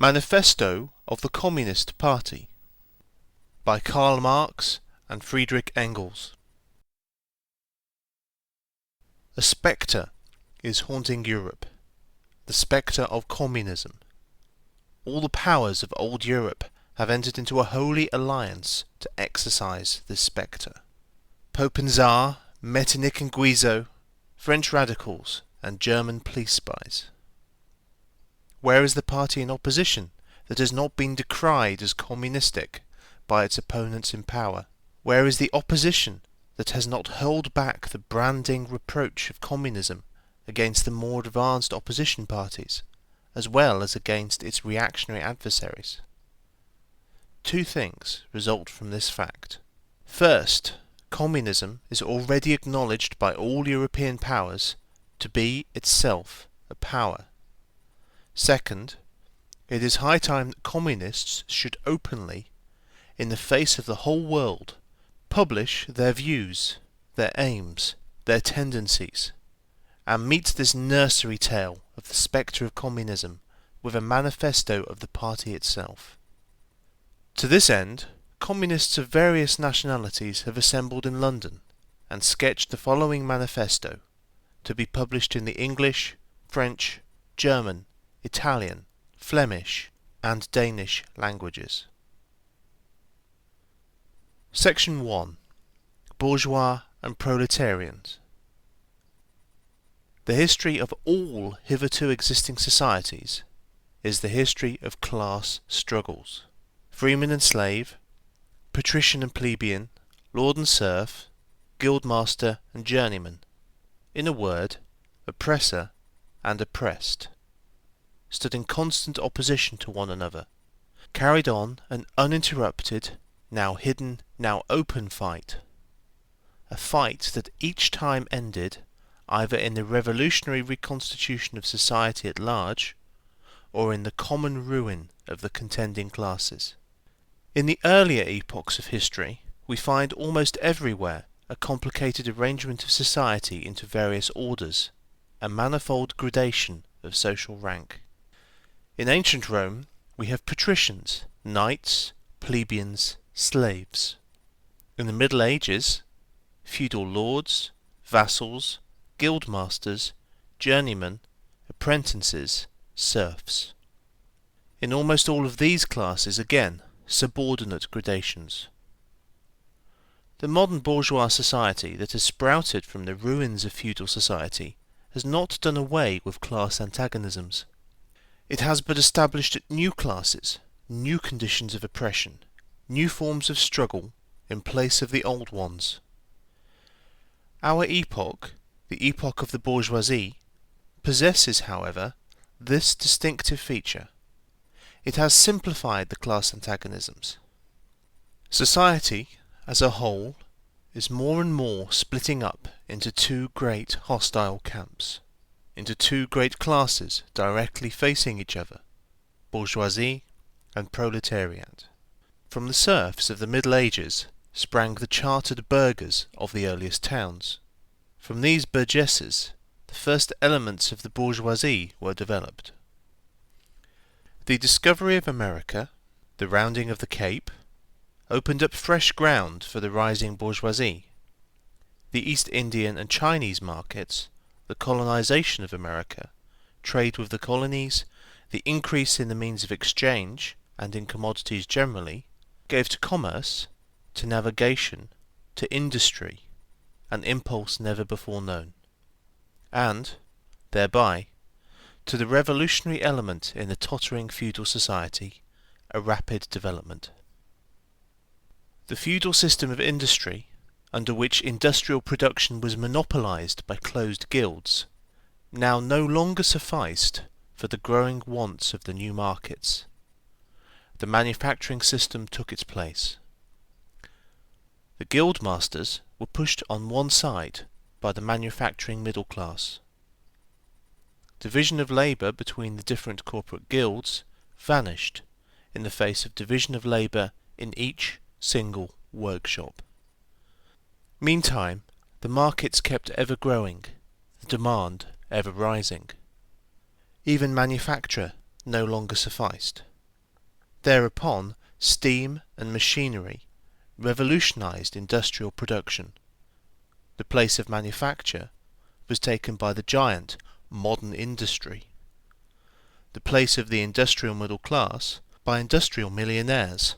Manifesto of the Communist Party by Karl Marx and Friedrich Engels. A spectre is haunting Europe, the spectre of communism. All the powers of old Europe have entered into a holy alliance to exorcise this spectre. Pope and Tsar, Metternich and Guizot, French radicals and German police spies. Where is the party in opposition that has not been decried as communistic by its opponents in power? Where is the opposition that has not hurled back the branding reproach of communism against the more advanced opposition parties, as well as against its reactionary adversaries? Two things result from this fact. First, communism is already acknowledged by all European powers to be itself a power. Second, it is high time that communists should openly, in the face of the whole world, publish their views, their aims, their tendencies, and meet this nursery tale of the spectre of communism with a manifesto of the party itself. To this end, communists of various nationalities have assembled in London and sketched the following manifesto, to be published in the English, French, German, Italian, Flemish, and Danish languages. Section 1. Bourgeois and Proletarians. The history of all hitherto existing societies is the history of class struggles. Freeman and slave, patrician and plebeian, lord and serf, guildmaster and journeyman. In a word, oppressor and oppressed, stood in constant opposition to one another, carried on an uninterrupted, now hidden, now open fight. A fight that each time ended either in the revolutionary reconstitution of society at large, or in the common ruin of the contending classes. In the earlier epochs of history, we find almost everywhere a complicated arrangement of society into various orders, a manifold gradation of social rank. In ancient Rome, we have patricians, knights, plebeians, slaves. In the Middle Ages, feudal lords, vassals, guildmasters, journeymen, apprentices, serfs. In almost all of these classes, again, subordinate gradations. The modern bourgeois society that has sprouted from the ruins of feudal society has not done away with class antagonisms. It has but established new classes, new conditions of oppression, new forms of struggle in place of the old ones. Our epoch, the epoch of the bourgeoisie, possesses, however, this distinctive feature. It has simplified the class antagonisms. Society, as a whole, is more and more splitting up into two great hostile camps, into two great classes directly facing each other, bourgeoisie and proletariat. From the serfs of the Middle Ages sprang the chartered burghers of the earliest towns. From these burgesses, the first elements of the bourgeoisie were developed. The discovery of America, the rounding of the Cape, opened up fresh ground for the rising bourgeoisie. The East Indian and Chinese markets, the colonization of America, trade with the colonies, the increase in the means of exchange and in commodities generally, gave to commerce, to navigation, to industry, an impulse never before known, and, thereby, to the revolutionary element in the tottering feudal society, a rapid development. The feudal system of industry, under which industrial production was monopolized by closed guilds, now no longer sufficed for the growing wants of the new markets. The manufacturing system took its place. The guildmasters were pushed on one side by the manufacturing middle class. Division of labour between the different corporate guilds vanished in the face of division of labour in each single workshop. Meantime, the markets kept ever growing, the demand ever rising. Even manufacture no longer sufficed. Thereupon, steam and machinery revolutionized industrial production. The place of manufacture was taken by the giant modern industry. The place of the industrial middle class by industrial millionaires,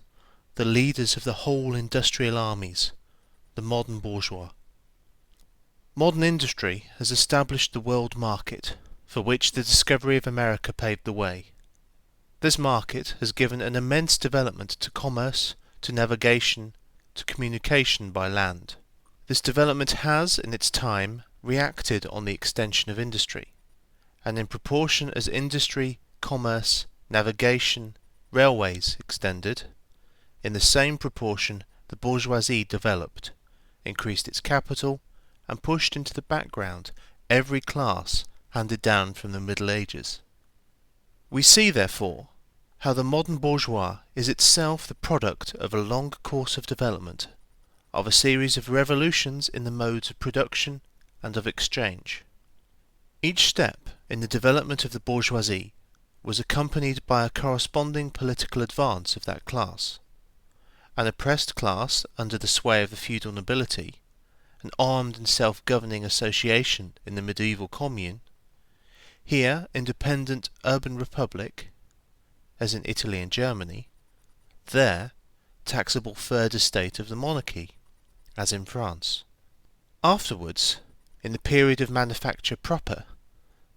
the leaders of the whole industrial armies, the modern bourgeois. Modern industry has established the world market, for which the discovery of America paved the way. This market has given an immense development to commerce, to navigation, to communication by land. This development has, in its time, reacted on the extension of industry, and in proportion as industry, commerce, navigation, railways extended, in the same proportion the bourgeoisie developed, increased its capital, and pushed into the background every class handed down from the Middle Ages. We see, therefore, how the modern bourgeois is itself the product of a long course of development, of a series of revolutions in the modes of production and of exchange. Each step in the development of the bourgeoisie was accompanied by a corresponding political advance of that class. An oppressed class under the sway of the feudal nobility, an armed and self-governing association in the medieval commune, here independent urban republic, as in Italy and Germany, there taxable third estate of the monarchy, as in France. Afterwards, in the period of manufacture proper,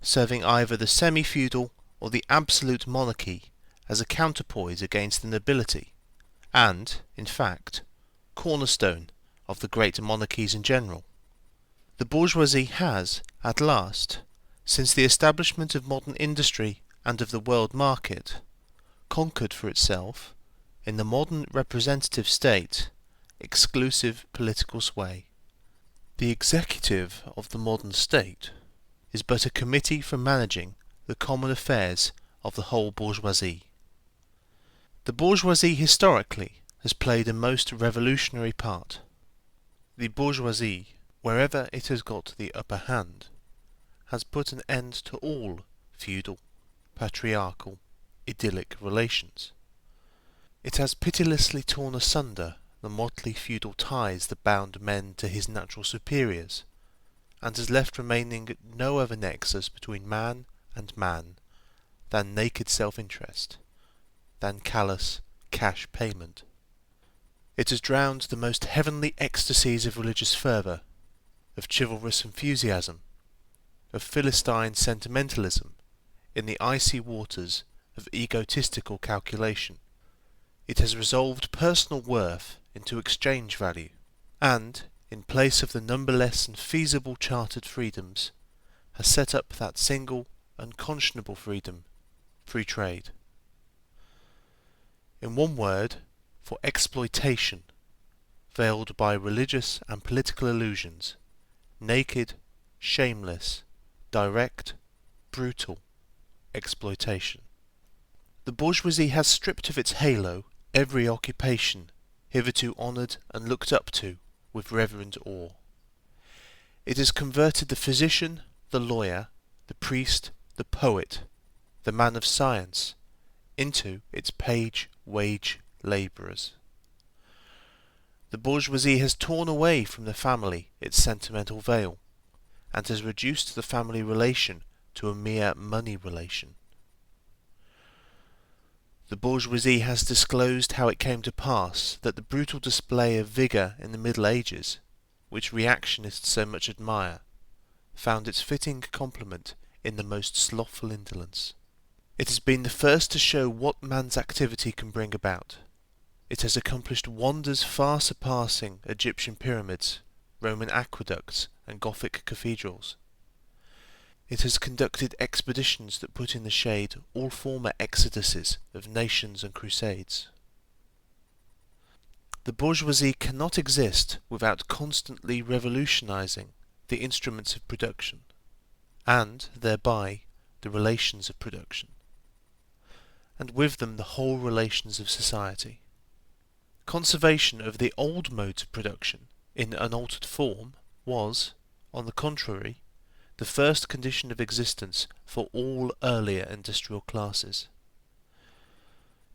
serving either the semi-feudal or the absolute monarchy as a counterpoise against the nobility, and, in fact, cornerstone of the great monarchies in general. The bourgeoisie has, at last, since the establishment of modern industry and of the world market, conquered for itself, in the modern representative state, exclusive political sway. The executive of the modern state is but a committee for managing the common affairs of the whole bourgeoisie. The bourgeoisie historically has played a most revolutionary part. The bourgeoisie, wherever it has got the upper hand, has put an end to all feudal, patriarchal, idyllic relations. It has pitilessly torn asunder the motley feudal ties that bound men to his natural superiors, and has left remaining no other nexus between man and man than naked self-interest, than callous cash payment. It has drowned the most heavenly ecstasies of religious fervour, of chivalrous enthusiasm, of Philistine sentimentalism in the icy waters of egotistical calculation. It has resolved personal worth into exchange value, and, in place of the numberless and feasible chartered freedoms, has set up that single, unconscionable freedom, free trade. In one word, for exploitation, veiled by religious and political illusions, naked, shameless, direct, brutal exploitation. The bourgeoisie has stripped of its halo every occupation hitherto honoured and looked up to with reverent awe. It has converted the physician, the lawyer, the priest, the poet, the man of science, into its page-wage labourers. The bourgeoisie has torn away from the family its sentimental veil, and has reduced the family relation to a mere money relation. The bourgeoisie has disclosed how it came to pass that the brutal display of vigour in the Middle Ages, which reactionists so much admire, found its fitting complement in the most slothful indolence. It has been the first to show what man's activity can bring about. It has accomplished wonders far surpassing Egyptian pyramids, Roman aqueducts, and Gothic cathedrals. It has conducted expeditions that put in the shade all former exoduses of nations and crusades. The bourgeoisie cannot exist without constantly revolutionizing the instruments of production, and thereby the relations of production, and with them the whole relations of society. Conservation of the old modes of production in unaltered form was, on the contrary, the first condition of existence for all earlier industrial classes.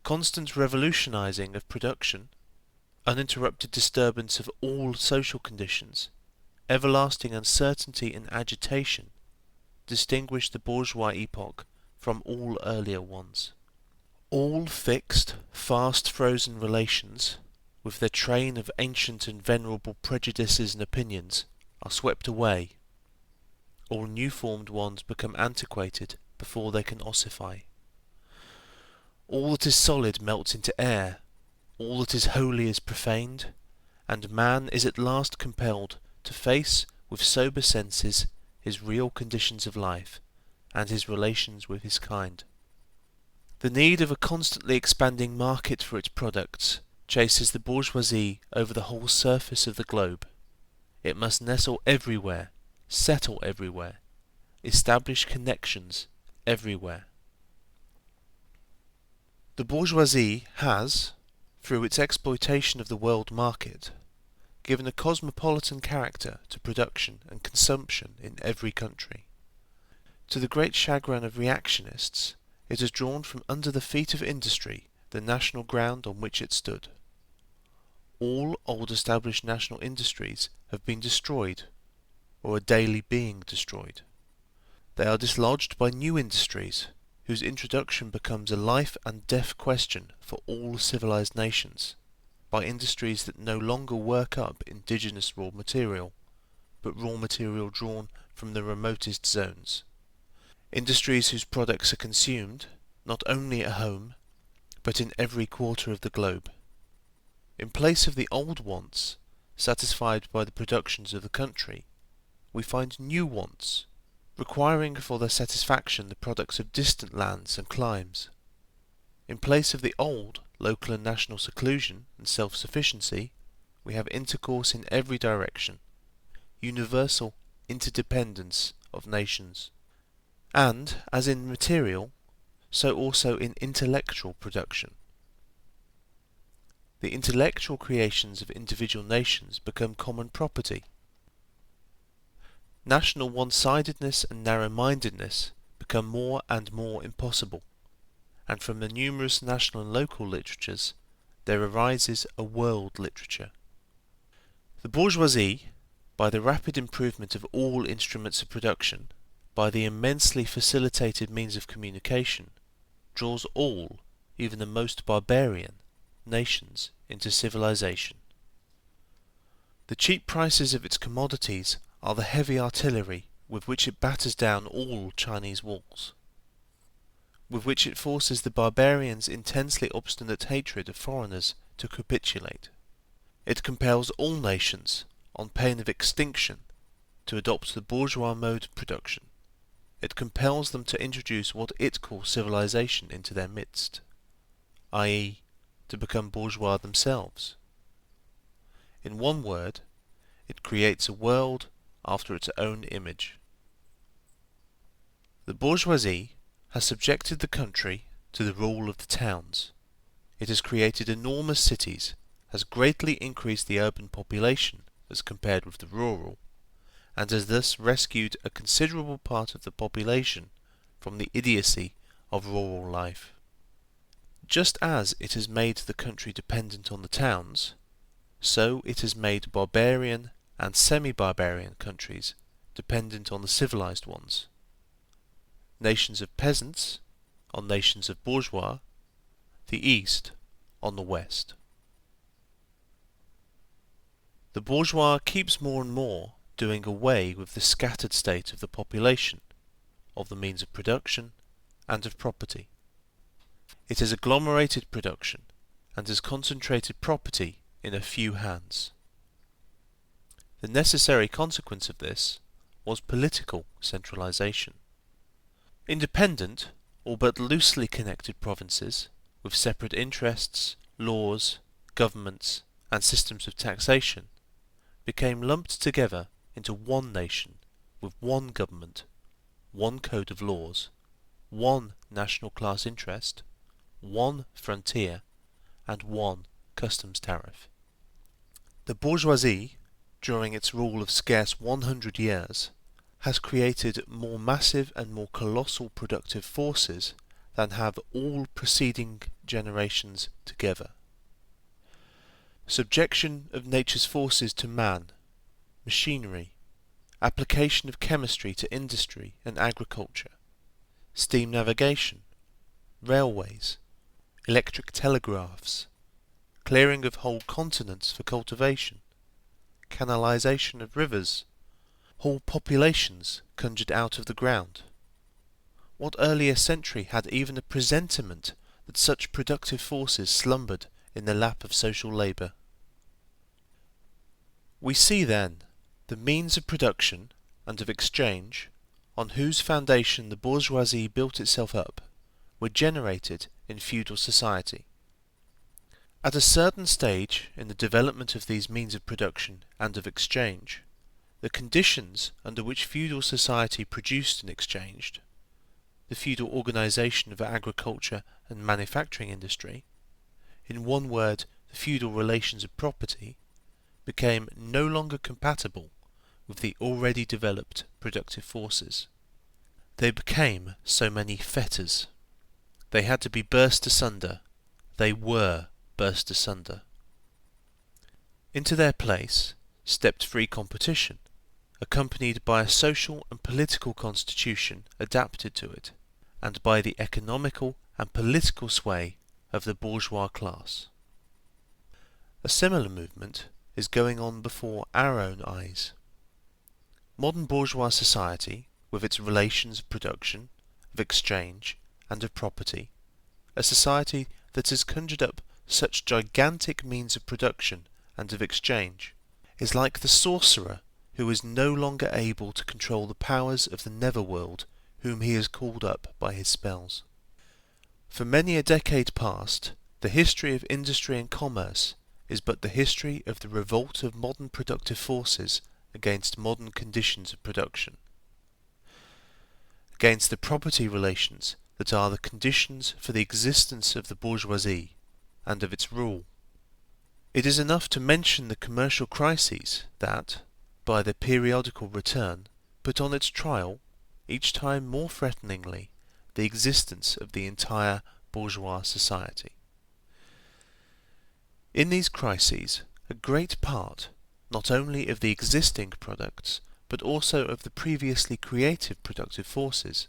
Constant revolutionizing of production, uninterrupted disturbance of all social conditions, everlasting uncertainty and agitation distinguish the bourgeois epoch from all earlier ones. All fixed, fast-frozen relations, with their train of ancient and venerable prejudices and opinions, are swept away. All new-formed ones become antiquated before they can ossify. All that is solid melts into air, all that is holy is profaned, and man is at last compelled to face with sober senses his real conditions of life and his relations with his kind. The need of a constantly expanding market for its products chases the bourgeoisie over the whole surface of the globe. It must nestle everywhere, settle everywhere, establish connections everywhere. The bourgeoisie has, through its exploitation of the world market, given a cosmopolitan character to production and consumption in every country. To the great chagrin of reactionists, it has drawn from under the feet of industry the national ground on which it stood. All old established national industries have been destroyed, or are daily being destroyed. They are dislodged by new industries, whose introduction becomes a life and death question for all civilized nations, by industries that no longer work up indigenous raw material, but raw material drawn from the remotest zones. Industries whose products are consumed, not only at home, but in every quarter of the globe. In place of the old wants, satisfied by the productions of the country, we find new wants, requiring for their satisfaction the products of distant lands and climes. In place of the old local and national seclusion and self-sufficiency, we have intercourse in every direction, universal interdependence of nations. And, as in material, so also in intellectual production. The intellectual creations of individual nations become common property. National one-sidedness and narrow-mindedness become more and more impossible, and from the numerous national and local literatures there arises a world literature. The bourgeoisie, by the rapid improvement of all instruments of production, by the immensely facilitated means of communication, draws all, even the most barbarian, nations into civilization. The cheap prices of its commodities are the heavy artillery with which it batters down all Chinese walls, with which it forces the barbarians' intensely obstinate hatred of foreigners to capitulate. It compels all nations, on pain of extinction, to adopt the bourgeois mode of production. It compels them to introduce what it calls civilization into their midst, i.e., to become bourgeois themselves. In one word, it creates a world after its own image. The bourgeoisie has subjected the country to the rule of the towns. It has created enormous cities, has greatly increased the urban population as compared with the rural, and has thus rescued a considerable part of the population from the idiocy of rural life. Just as it has made the country dependent on the towns, so it has made barbarian and semi-barbarian countries dependent on the civilized ones. Nations of peasants on nations of bourgeois, the East on the West. The bourgeois keeps more and more doing away with the scattered state of the population, of the means of production, and of property. It has agglomerated production, and has concentrated property in a few hands. The necessary consequence of this was political centralization. Independent, or but loosely connected provinces, with separate interests, laws, governments, and systems of taxation, became lumped together into one nation with one government, one code of laws, one national class interest, one frontier, and one customs tariff. The bourgeoisie, during its rule of scarce 100 years, has created more massive and more colossal productive forces than have all preceding generations together. Subjection of nature's forces to man, machinery, application of chemistry to industry and agriculture, steam navigation, railways, electric telegraphs, clearing of whole continents for cultivation, canalization of rivers, whole populations conjured out of the ground. What earlier century had even a presentiment that such productive forces slumbered in the lap of social labour? We see then the means of production and of exchange, on whose foundation the bourgeoisie built itself up, were generated in feudal society. At a certain stage in the development of these means of production and of exchange, the conditions under which feudal society produced and exchanged, the feudal organisation of agriculture and manufacturing industry, in one word, the feudal relations of property, became no longer compatible with the already developed productive forces. They became so many fetters. They had to be burst asunder. They were burst asunder. Into their place stepped free competition, accompanied by a social and political constitution adapted to it, and by the economical and political sway of the bourgeois class. A similar movement is going on before our own eyes. Modern bourgeois society, with its relations of production, of exchange, and of property, a society that has conjured up such gigantic means of production and of exchange, is like the sorcerer who is no longer able to control the powers of the netherworld whom he has called up by his spells. For many a decade past, the history of industry and commerce is but the history of the revolt of modern productive forces against modern conditions of production, against the property relations that are the conditions for the existence of the bourgeoisie and of its rule. It is enough to mention the commercial crises that, by their periodical return, put on its trial, each time more threateningly, the existence of the entire bourgeois society. In these crises, a great part, not only of the existing products, but also of the previously creative productive forces,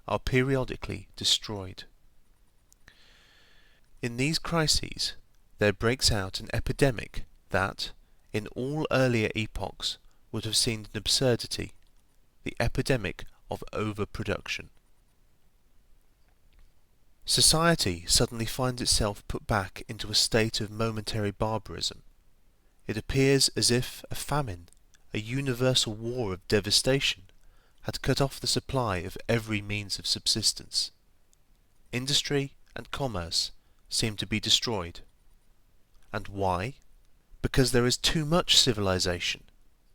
are periodically destroyed. In these crises, there breaks out an epidemic that, in all earlier epochs, would have seemed an absurdity, the epidemic of overproduction. Society suddenly finds itself put back into a state of momentary barbarism. It appears as if a famine, a universal war of devastation, had cut off the supply of every means of subsistence. Industry and commerce seem to be destroyed. And why? Because there is too much civilization,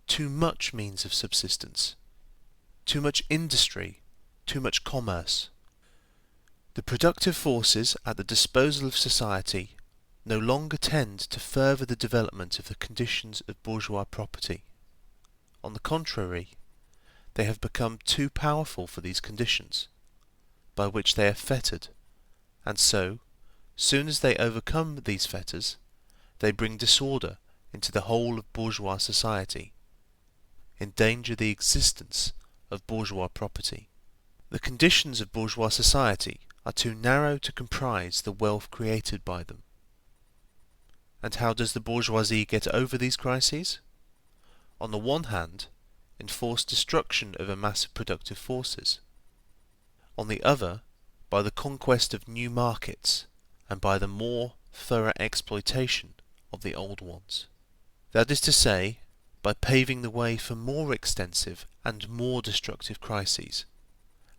too much means of subsistence, too much industry, too much commerce. The productive forces at the disposal of society no longer tend to further the development of the conditions of bourgeois property. On the contrary, they have become too powerful for these conditions, by which they are fettered, and so, soon as they overcome these fetters, they bring disorder into the whole of bourgeois society, endanger the existence of bourgeois property. The conditions of bourgeois society are too narrow to comprise the wealth created by them. And how does the bourgeoisie get over these crises? On the one hand, enforced destruction of a mass of productive forces. On the other, by the conquest of new markets, and by the more thorough exploitation of the old ones. That is to say, by paving the way for more extensive and more destructive crises,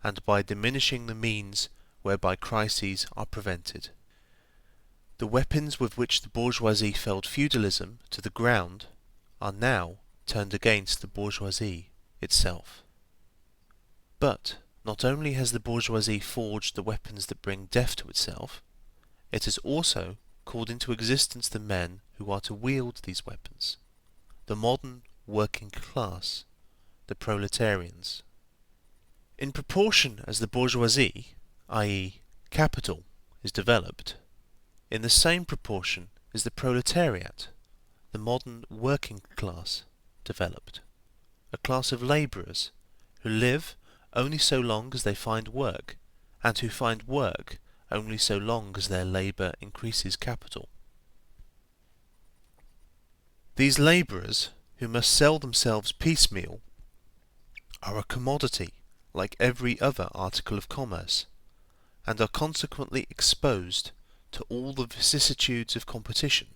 and by diminishing the means whereby crises are prevented. The weapons with which the bourgeoisie felled feudalism to the ground are now turned against the bourgeoisie itself. But not only has the bourgeoisie forged the weapons that bring death to itself, it has also called into existence the men who are to wield these weapons, the modern working class, the proletarians. In proportion as the bourgeoisie, i.e., capital, is developed, in the same proportion is the proletariat, the modern working class, developed, a class of labourers who live only so long as they find work, and who find work only so long as their labour increases capital. These labourers, who must sell themselves piecemeal, are a commodity like every other article of commerce, and are consequently exposed to all the vicissitudes of competition,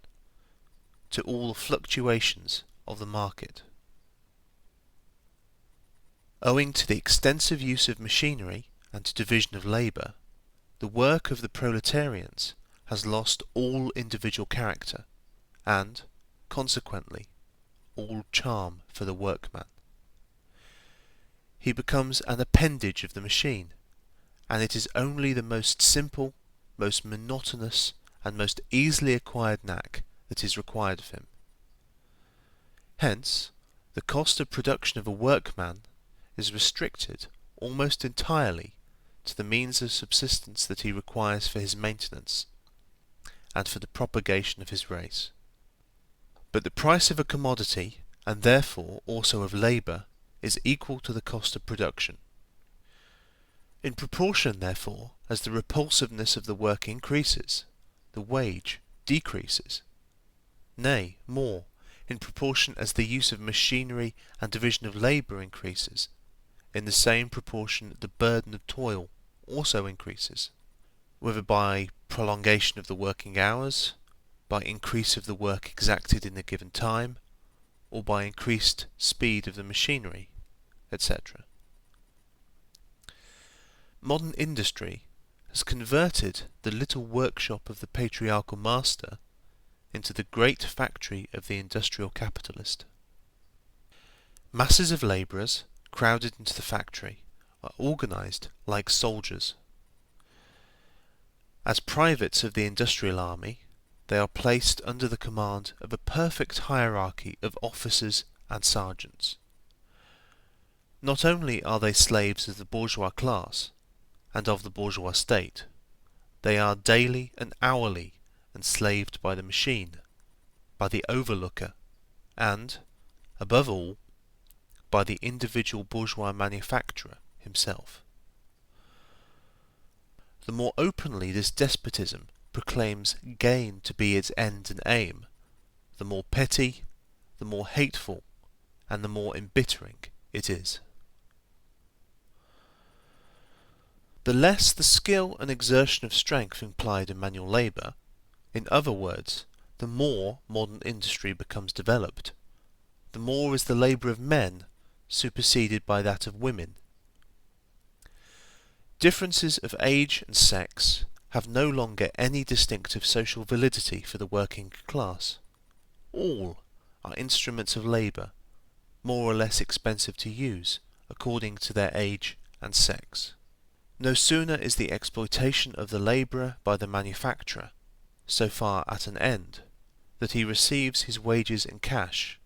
to all the fluctuations of the market. Owing to the extensive use of machinery and division of labour, the work of the proletarians has lost all individual character, and, consequently, all charm for the workman. He becomes an appendage of the machine, and it is only the most simple, most monotonous, and most easily acquired knack that is required of him. Hence, the cost of production of a workman is restricted almost entirely to the means of subsistence that he requires for his maintenance, and for the propagation of his race. But the price of a commodity, and therefore also of labour, is equal to the cost of production. In proportion, therefore, as the repulsiveness of the work increases, the wage decreases. Nay, more, in proportion as the use of machinery and division of labour increases, in the same proportion the burden of toil also increases, whether by prolongation of the working hours, by increase of the work exacted in a given time, or by increased speed of the machinery, etc. Modern industry has converted the little workshop of the patriarchal master into the great factory of the industrial capitalist. Masses of labourers crowded into the factory are organised like soldiers. As privates of the industrial army, they are placed under the command of a perfect hierarchy of officers and sergeants. Not only are they slaves of the bourgeois class and of the bourgeois state, they are daily and hourly enslaved by the machine, by the overlooker, and, above all, by the individual bourgeois manufacturer himself. The more openly this despotism proclaims gain to be its end and aim, the more petty, the more hateful, and the more embittering it is. The less the skill and exertion of strength implied in manual labour, in other words, the more modern industry becomes developed, the more is the labour of men superseded by that of women. Differences of age and sex have no longer any distinctive social validity for the working class. All are instruments of labour, more or less expensive to use, according to their age and sex. No sooner is the exploitation of the labourer by the manufacturer so far at an end that he receives his wages in cash,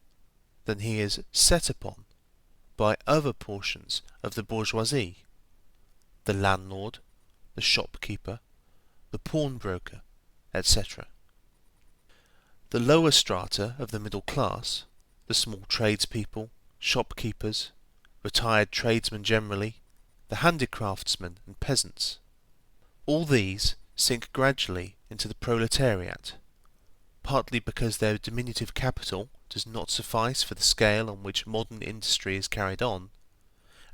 than he is set upon by other portions of the bourgeoisie, the landlord, the shopkeeper, the pawnbroker, etc. The lower strata of the middle class, the small tradespeople, shopkeepers, retired tradesmen generally, the handicraftsmen and peasants, all these sink gradually into the proletariat, partly because their diminutive capital does not suffice for the scale on which modern industry is carried on,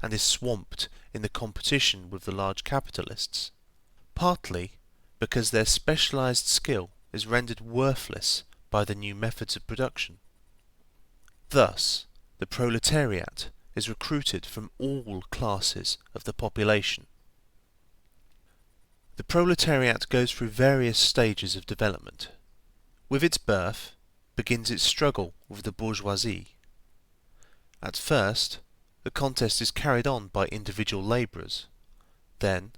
and is swamped in the competition with the large capitalists, partly because their specialized skill is rendered worthless by the new methods of production. Thus, the proletariat is recruited from all classes of the population. The proletariat goes through various stages of development. With its birth begins its struggle with the bourgeoisie. At first, the contest is carried on by individual labourers, then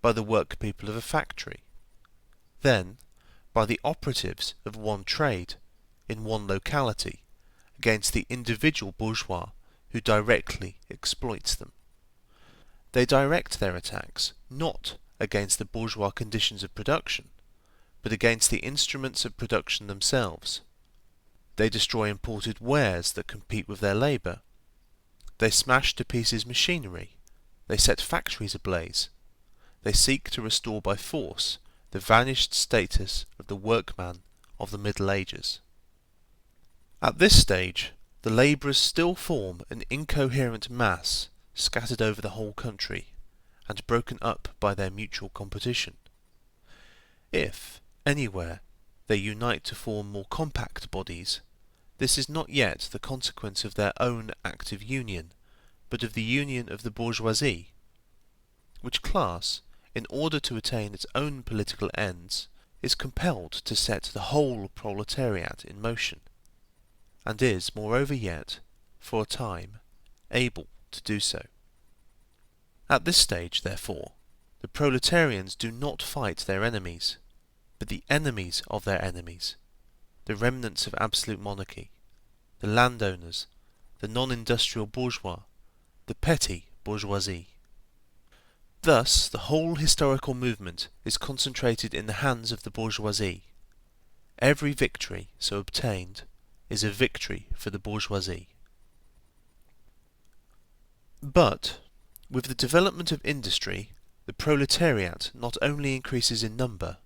by the workpeople of a factory, then by the operatives of one trade in one locality against the individual bourgeois who directly exploits them. They direct their attacks not against the bourgeois conditions of production, but against the instruments of production themselves. They destroy imported wares that compete with their labour. They smash to pieces machinery. They set factories ablaze. They seek to restore by force the vanished status of the workman of the Middle Ages. At this stage, the labourers still form an incoherent mass scattered over the whole country, and broken up by their mutual competition. If, anywhere, they unite to form more compact bodies, this is not yet the consequence of their own active union, but of the union of the bourgeoisie, which class, in order to attain its own political ends, is compelled to set the whole proletariat in motion, and is, moreover yet, for a time, able to do so. At this stage, therefore, the proletarians do not fight their enemies, but the enemies of their enemies, the remnants of absolute monarchy, the landowners, the non-industrial bourgeois, the petty bourgeoisie. Thus, the whole historical movement is concentrated in the hands of the bourgeoisie. Every victory so obtained is a victory for the bourgeoisie. But, with the development of industry, the proletariat not only increases in number,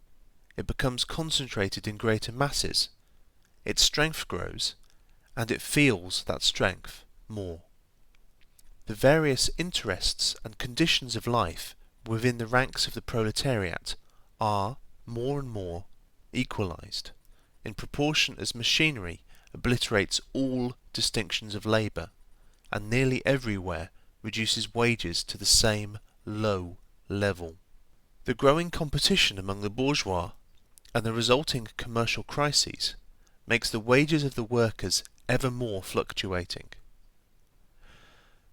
it becomes concentrated in greater masses, its strength grows, and it feels that strength more. The various interests and conditions of life within the ranks of the proletariat are, more and more, equalized, in proportion as machinery obliterates all distinctions of labour, and nearly everywhere reduces wages to the same low level. The growing competition among the bourgeois and the resulting commercial crises makes the wages of the workers ever more fluctuating.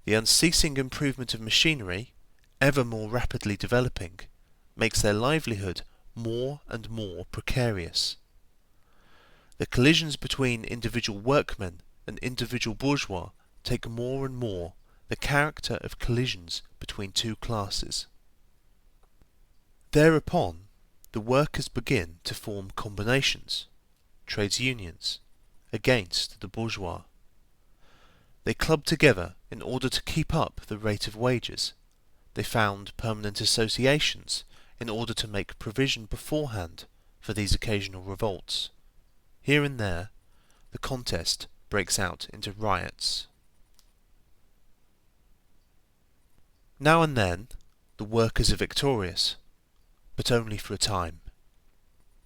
The unceasing improvement of machinery, ever more rapidly developing, makes their livelihood more and more precarious. The collisions between individual workmen and individual bourgeois take more and more the character of collisions between two classes. Thereupon, the workers begin to form combinations, trades unions, against the bourgeois. They club together in order to keep up the rate of wages. They found permanent associations in order to make provision beforehand for these occasional revolts. Here and there, the contest breaks out into riots. Now and then, the workers are victorious, but only for a time.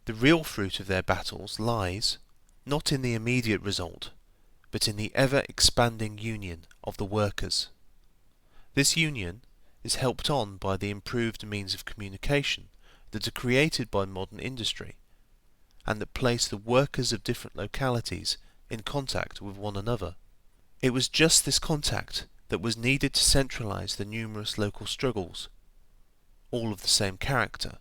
The real fruit of their battles lies, not in the immediate result, but in the ever-expanding union of the workers. This union is helped on by the improved means of communication that are created by modern industry, and that place the workers of different localities in contact with one another. It was just this contact that was needed to centralize the numerous local struggles, all of the same character,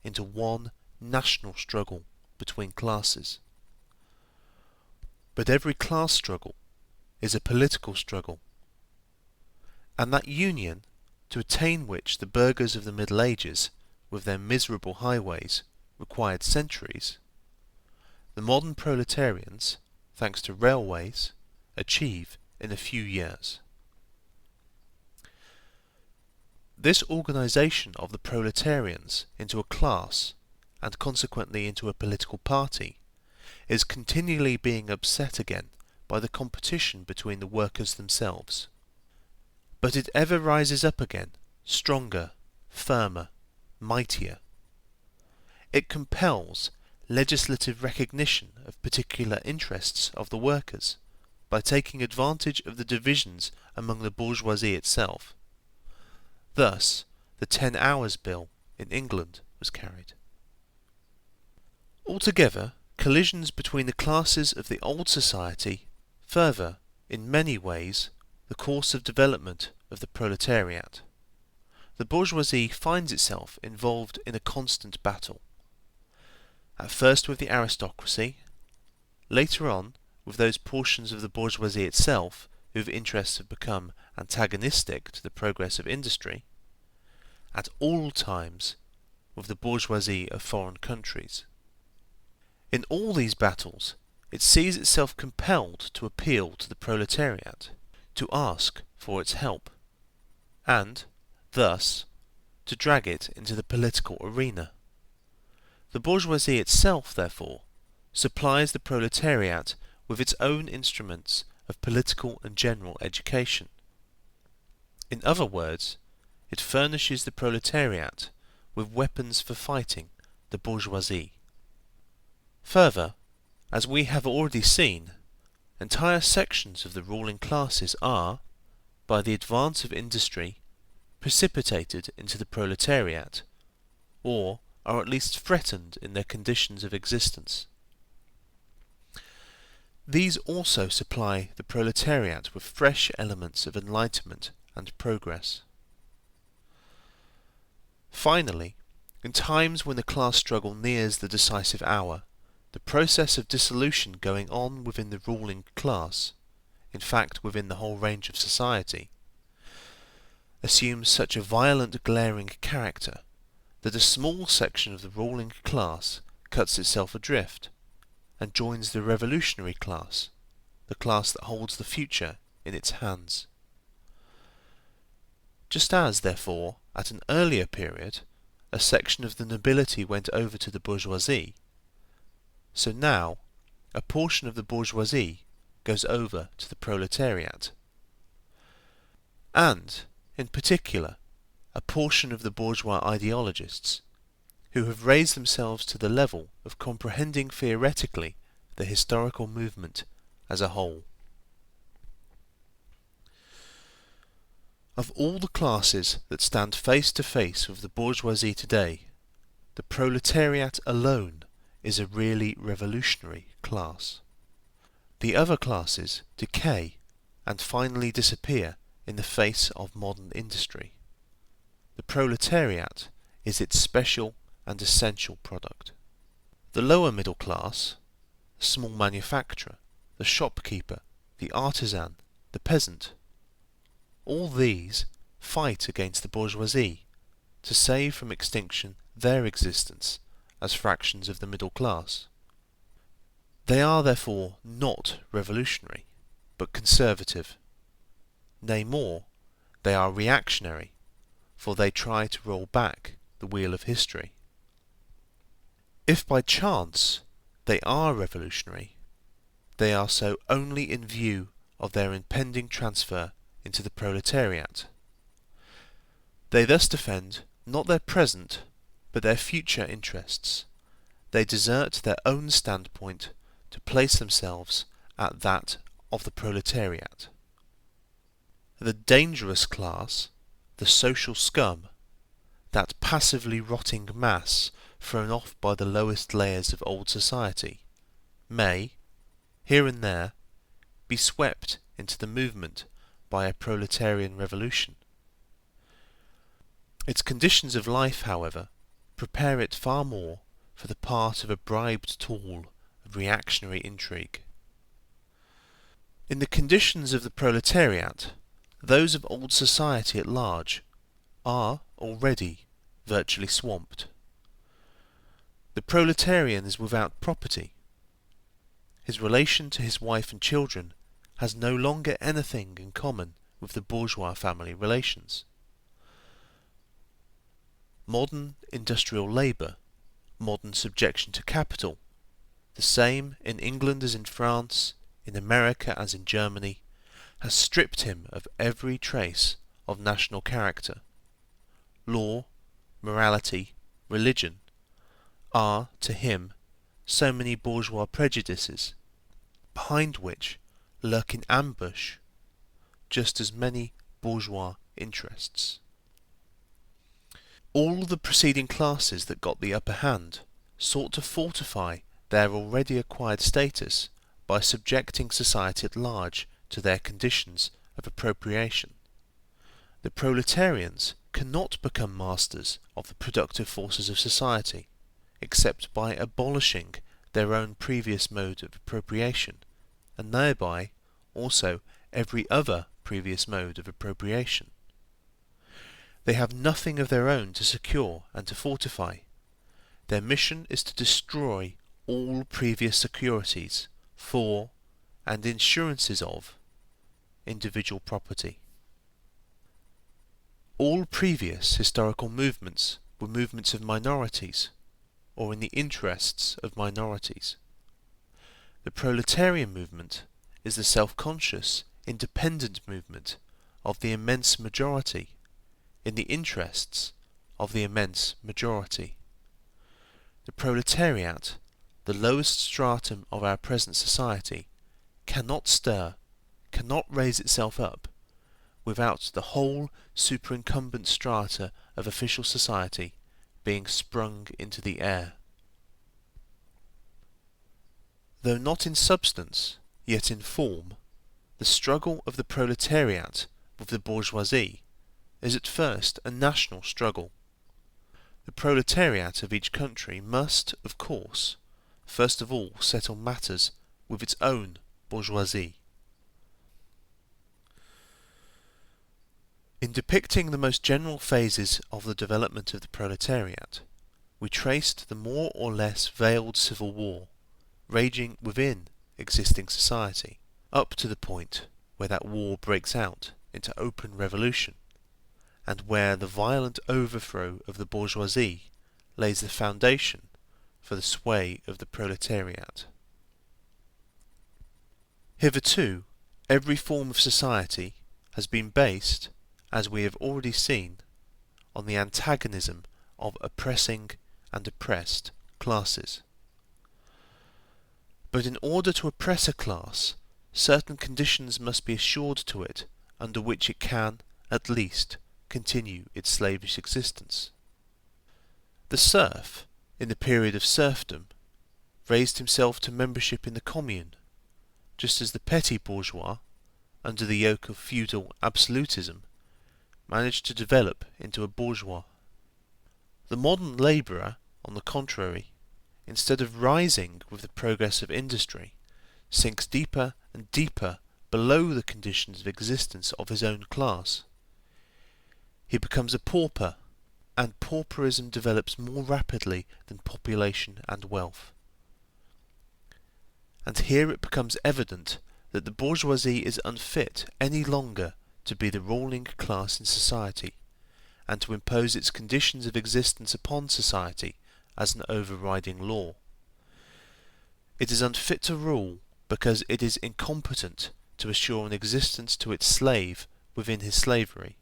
into one national struggle between classes. But every class struggle is a political struggle, and that union, to attain which the burghers of the Middle Ages, with their miserable highways, required centuries, the modern proletarians, thanks to railways, achieve in a few years. This organisation of the proletarians into a class, and consequently into a political party, is continually being upset again by the competition between the workers themselves. But it ever rises up again, stronger, firmer, mightier. It compels legislative recognition of particular interests of the workers, by taking advantage of the divisions among the bourgeoisie itself. Thus, the 10 Hours Bill in England was carried. Altogether, collisions between the classes of the old society further, in many ways, the course of development of the proletariat. The bourgeoisie finds itself involved in a constant battle. At first with the aristocracy, later on with those portions of the bourgeoisie itself whose interests have become antagonistic to the progress of industry, at all times with the bourgeoisie of foreign countries. In all these battles, it sees itself compelled to appeal to the proletariat, to ask for its help, and, thus, to drag it into the political arena. The bourgeoisie itself, therefore, supplies the proletariat with its own instruments of political and general education. In other words, it furnishes the proletariat with weapons for fighting the bourgeoisie. Further, as we have already seen, entire sections of the ruling classes are, by the advance of industry, precipitated into the proletariat, or are at least threatened in their conditions of existence. These also supply the proletariat with fresh elements of enlightenment and progress. Finally, in times when the class struggle nears the decisive hour, the process of dissolution going on within the ruling class, in fact within the whole range of society, assumes such a violent glaring character that a small section of the ruling class cuts itself adrift and joins the revolutionary class, the class that holds the future in its hands. Just as, therefore, at an earlier period, a section of the nobility went over to the bourgeoisie, so now a portion of the bourgeoisie goes over to the proletariat. And, in particular, a portion of the bourgeois ideologists, who have raised themselves to the level of comprehending theoretically the historical movement as a whole. Of all the classes that stand face to face with the bourgeoisie today, the proletariat alone is a really revolutionary class. The other classes decay and finally disappear in the face of modern industry. The proletariat is its special and essential product. The lower middle class, the small manufacturer, the shopkeeper, the artisan, the peasant, all these fight against the bourgeoisie to save from extinction their existence as fractions of the middle class. They are therefore not revolutionary, but conservative. Nay more, they are reactionary, for they try to roll back the wheel of history. If by chance they are revolutionary, they are so only in view of their impending transfer into the proletariat. They thus defend not their present, but their future interests. They desert their own standpoint to place themselves at that of the proletariat. The dangerous class, the social scum, that passively rotting mass thrown off by the lowest layers of old society, may, here and there, be swept into the movement by a proletarian revolution. Its conditions of life, however, prepare it far more for the part of a bribed tool of reactionary intrigue. In the conditions of the proletariat, those of old society at large are already virtually swamped. The proletarian is without property. His relation to his wife and children has no longer anything in common with the bourgeois family relations. Modern industrial labour, modern subjection to capital, the same in England as in France, in America as in Germany, has stripped him of every trace of national character. Law, morality, religion are, to him, so many bourgeois prejudices, behind which lurk in ambush just as many bourgeois interests. All the preceding classes that got the upper hand sought to fortify their already acquired status by subjecting society at large to their conditions of appropriation. The proletarians cannot become masters of the productive forces of society, except by abolishing their own previous mode of appropriation, and thereby also every other previous mode of appropriation. They have nothing of their own to secure and to fortify. Their mission is to destroy all previous securities for and insurances of individual property. All previous historical movements were movements of minorities, or in the interests of minorities. The proletarian movement is the self-conscious, independent movement of the immense majority, in the interests of the immense majority. The proletariat, the lowest stratum of our present society, cannot stir, cannot raise itself up, without the whole superincumbent strata of official society being sprung into the air. Though not in substance, yet in form, the struggle of the proletariat with the bourgeoisie is at first a national struggle. The proletariat of each country must, of course, first of all settle matters with its own bourgeoisie. In depicting the most general phases of the development of the proletariat, we traced the more or less veiled civil war raging within existing society, up to the point where that war breaks out into open revolution, and where the violent overthrow of the bourgeoisie lays the foundation for the sway of the proletariat. Hitherto, every form of society has been based, as we have already seen, on the antagonism of oppressing and oppressed classes. But in order to oppress a class, certain conditions must be assured to it under which it can, at least, continue its slavish existence. The serf, in the period of serfdom, raised himself to membership in the commune, just as the petty bourgeois, under the yoke of feudal absolutism, managed to develop into a bourgeois. The modern labourer, on the contrary, instead of rising with the progress of industry, sinks deeper and deeper below the conditions of existence of his own class. He becomes a pauper, and pauperism develops more rapidly than population and wealth. And here it becomes evident that the bourgeoisie is unfit any longer to be the ruling class in society, and to impose its conditions of existence upon society as an overriding law. It is unfit to rule because it is incompetent to assure an existence to its slave within his slavery,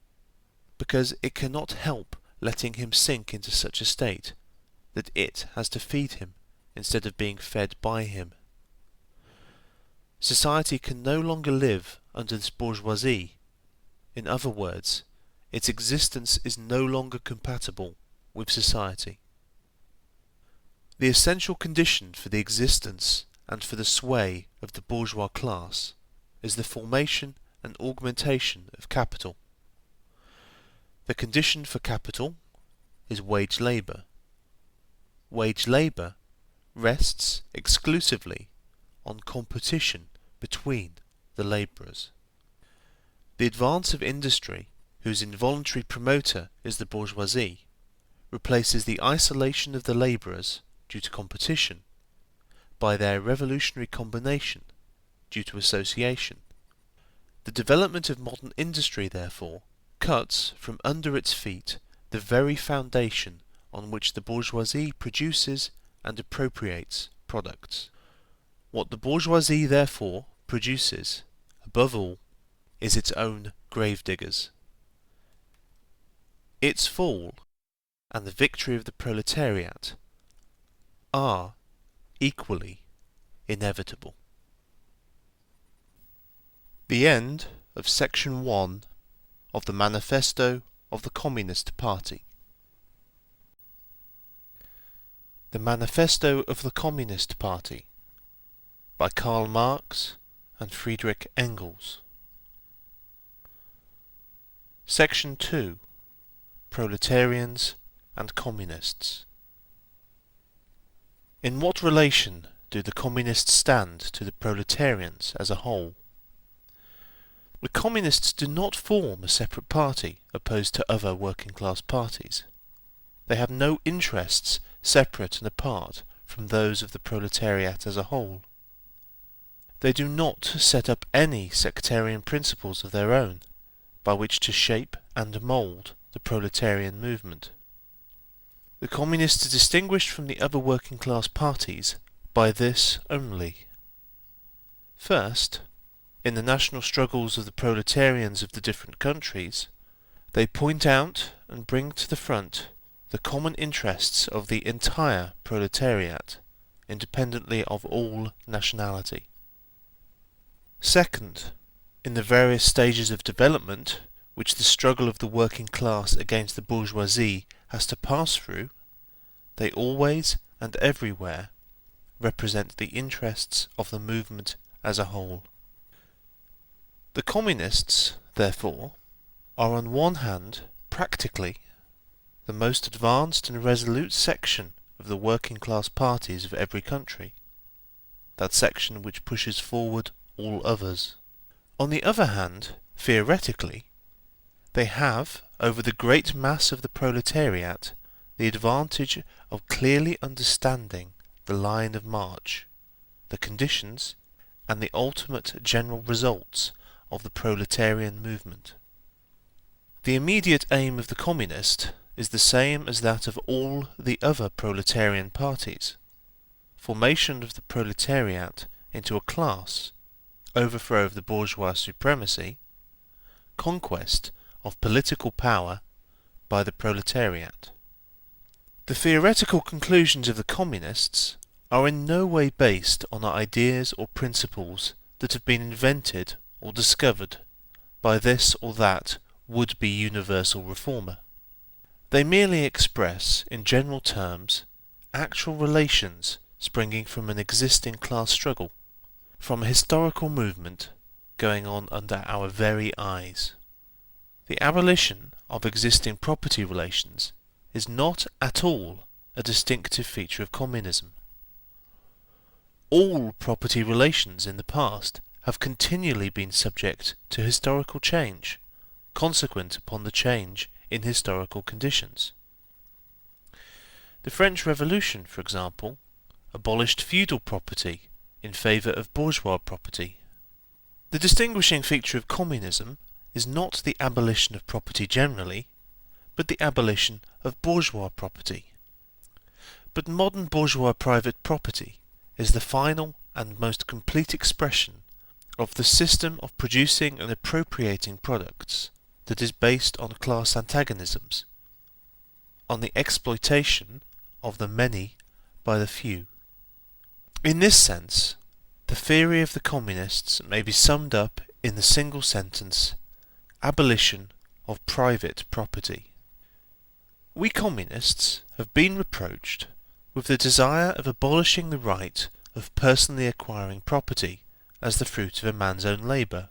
because it cannot help letting him sink into such a state that it has to feed him instead of being fed by him. Society can no longer live under this bourgeoisie. In other words, its existence is no longer compatible with society. The essential condition for the existence and for the sway of the bourgeois class is the formation and augmentation of capital. The condition for capital is wage labour. Wage labour rests exclusively on competition between the labourers. The advance of industry, whose involuntary promoter is the bourgeoisie, replaces the isolation of the labourers due to competition by their revolutionary combination due to association. The development of modern industry, therefore, cuts from under its feet the very foundation on which the bourgeoisie produces and appropriates products. What the bourgeoisie, therefore, produces, above all, is its own gravediggers. Its fall and the victory of the proletariat are equally inevitable. The end of Section 1 of the Manifesto of the Communist Party. The Manifesto of the Communist Party by Karl Marx and Friedrich Engels. Section 2. Proletarians and Communists. In what relation do the Communists stand to the proletarians as a whole? The Communists do not form a separate party opposed to other working class parties. They have no interests separate and apart from those of the proletariat as a whole. They do not set up any sectarian principles of their own by which to shape and mould the proletarian movement. The Communists are distinguished from the other working class parties by this only. First, in the national struggles of the proletarians of the different countries, they point out and bring to the front the common interests of the entire proletariat, independently of all nationality. Second, in the various stages of development which the struggle of the working class against the bourgeoisie has to pass through, they always and everywhere represent the interests of the movement as a whole. The Communists, therefore, are on one hand practically the most advanced and resolute section of the working class parties of every country, that section which pushes forward all others. On the other hand, theoretically, they have, over the great mass of the proletariat, the advantage of clearly understanding the line of march, the conditions, and the ultimate general results of the proletarian movement. The immediate aim of the Communist is the same as that of all the other proletarian parties: formation of the proletariat into a class, overthrow of the bourgeois supremacy, conquest of political power by the proletariat. The theoretical conclusions of the Communists are in no way based on ideas or principles that have been invented or discovered by this or that would-be universal reformer. They merely express, in general terms, actual relations springing from an existing class struggle, from a historical movement going on under our very eyes. The abolition of existing property relations is not at all a distinctive feature of communism. All property relations in the past have continually been subject to historical change, consequent upon the change in historical conditions. The French Revolution, for example, abolished feudal property in favour of bourgeois property. The distinguishing feature of communism is not the abolition of property generally, but the abolition of bourgeois property. But modern bourgeois private property is the final and most complete expression of the system of producing and appropriating products that is based on class antagonisms, on the exploitation of the many by the few. In this sense, the theory of the Communists may be summed up in the single sentence: abolition of private property. We Communists have been reproached with the desire of abolishing the right of personally acquiring property as the fruit of a man's own labour,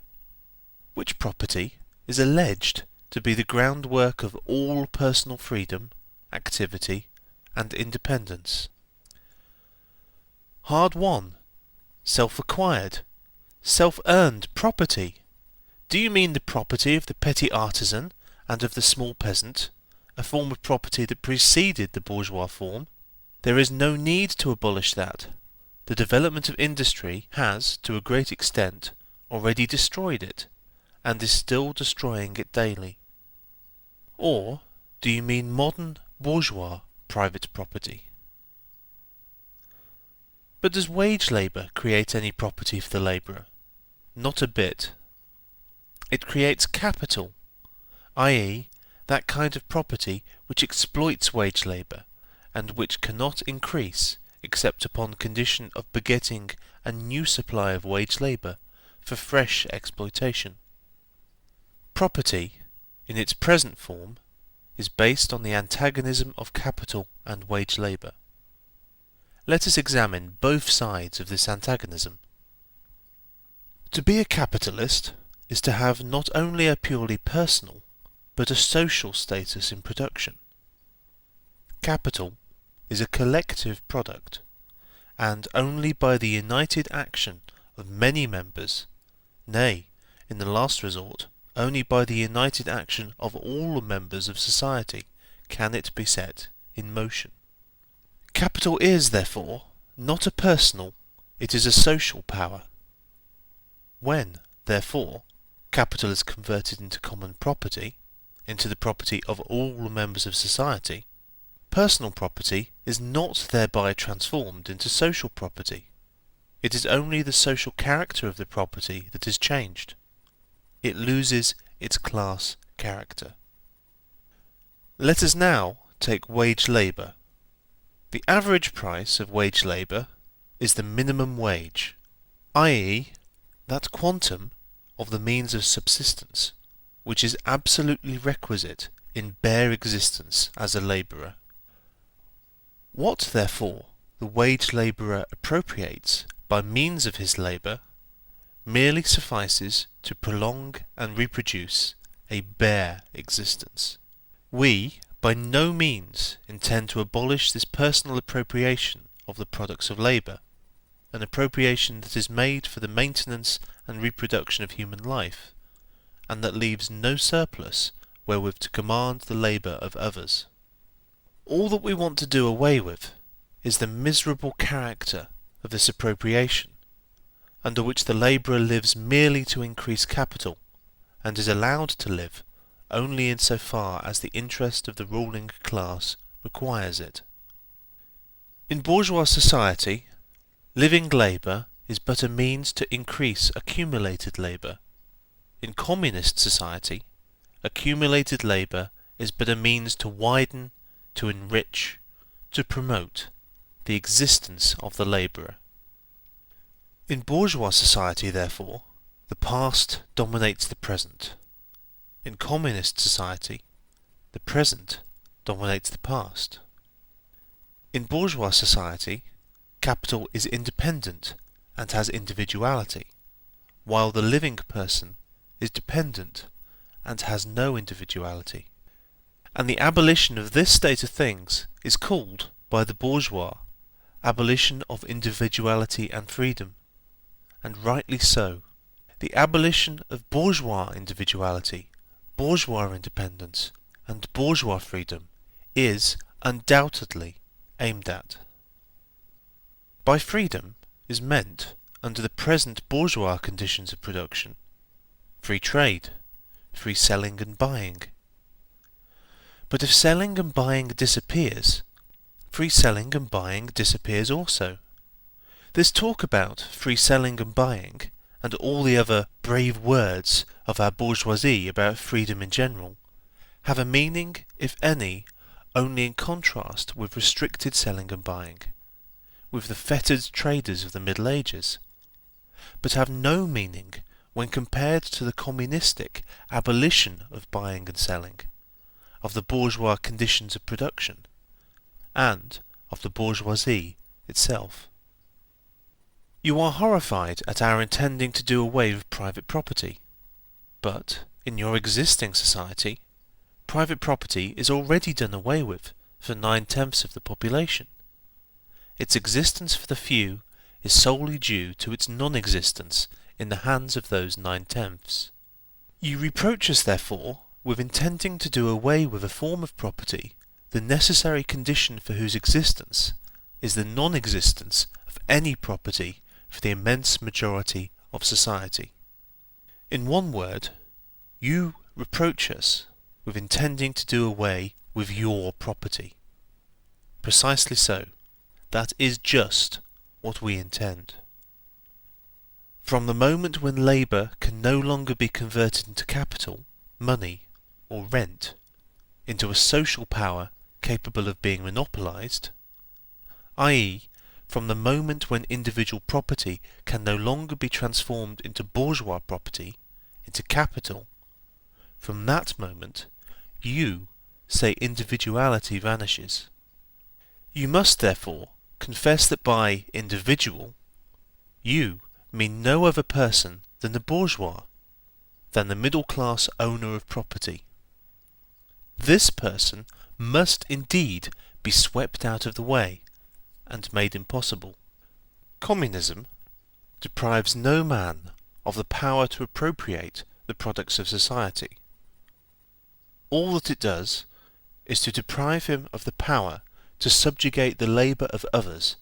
which property is alleged to be the groundwork of all personal freedom, activity, and independence. Hard-won, self-acquired, self-earned property. Do you mean the property of the petty artisan and of the small peasant, a form of property that preceded the bourgeois form? There is no need to abolish that. The development of industry has, to a great extent, already destroyed it, and is still destroying it daily. Or do you mean modern bourgeois private property? But does wage labour create any property for the labourer? Not a bit. It creates capital, i.e., that kind of property which exploits wage labour, and which cannot increase except upon condition of begetting a new supply of wage labour for fresh exploitation. Property, in its present form, is based on the antagonism of capital and wage labour. Let us examine both sides of this antagonism. To be a capitalist is to have not only a purely personal, but a social status in production. Capital is a collective product, and only by the united action of many members, nay, in the last resort, only by the united action of all members of society, can it be set in motion. Capital is, therefore, not a personal, it is a social power. When, therefore, capital is converted into common property, into the property of all members of society, personal property is not thereby transformed into social property. It is only the social character of the property that is changed. It loses its class character. Let us now take wage labour. The average price of wage labour is the minimum wage, i.e., that quantum of the means of subsistence which is absolutely requisite in bare existence as a labourer. What, therefore, the wage labourer appropriates by means of his labour merely suffices to prolong and reproduce a bare existence. We by no means intend to abolish this personal appropriation of the products of labour, an appropriation that is made for the maintenance and reproduction of human life, and that leaves no surplus wherewith to command the labour of others. All that we want to do away with is the miserable character of this appropriation, under which the labourer lives merely to increase capital, and is allowed to live only in so far as the interest of the ruling class requires it. In bourgeois society, living labour is but a means to increase accumulated labour. In communist society, accumulated labour is but a means to widen, to enrich, to promote the existence of the labourer. In bourgeois society, therefore, the past dominates the present. In communist society, the present dominates the past. In bourgeois society, capital is independent and has individuality, while the living person is dependent and has no individuality. And the abolition of this state of things is called by the bourgeois abolition of individuality and freedom, and rightly so. The abolition of bourgeois individuality, bourgeois independence, and bourgeois freedom is undoubtedly aimed at. By freedom is meant, under the present bourgeois conditions of production, free trade, free selling and buying. But if selling and buying disappears, free selling and buying disappears also. This talk about free selling and buying, and all the other brave words of our bourgeoisie about freedom in general, have a meaning, if any, only in contrast with restricted selling and buying, with the fettered traders of the Middle Ages, but have no meaning when compared to the communistic abolition of buying and selling, of the bourgeois conditions of production, and of the bourgeoisie itself. You are horrified at our intending to do away with private property, but in your existing society, private property is already done away with for 9/10 of the population. Its existence for the few is solely due to its non-existence in the hands of those 9/10. You reproach us, therefore, with intending to do away with a form of property, the necessary condition for whose existence is the non-existence of any property for the immense majority of society. In one word, you reproach us with intending to do away with your property. Precisely so. That is just what we intend. From the moment when labour can no longer be converted into capital, money, or rent, into a social power capable of being monopolised, i.e., from the moment when individual property can no longer be transformed into bourgeois property, into capital, from that moment you say individuality vanishes. You must therefore confess that by individual you mean no other person than the bourgeois, than the middle class owner of property. This person must indeed be swept out of the way and made impossible. Communism deprives no man of the power to appropriate the products of society. All that it does is to deprive him of the power to subjugate the labour of others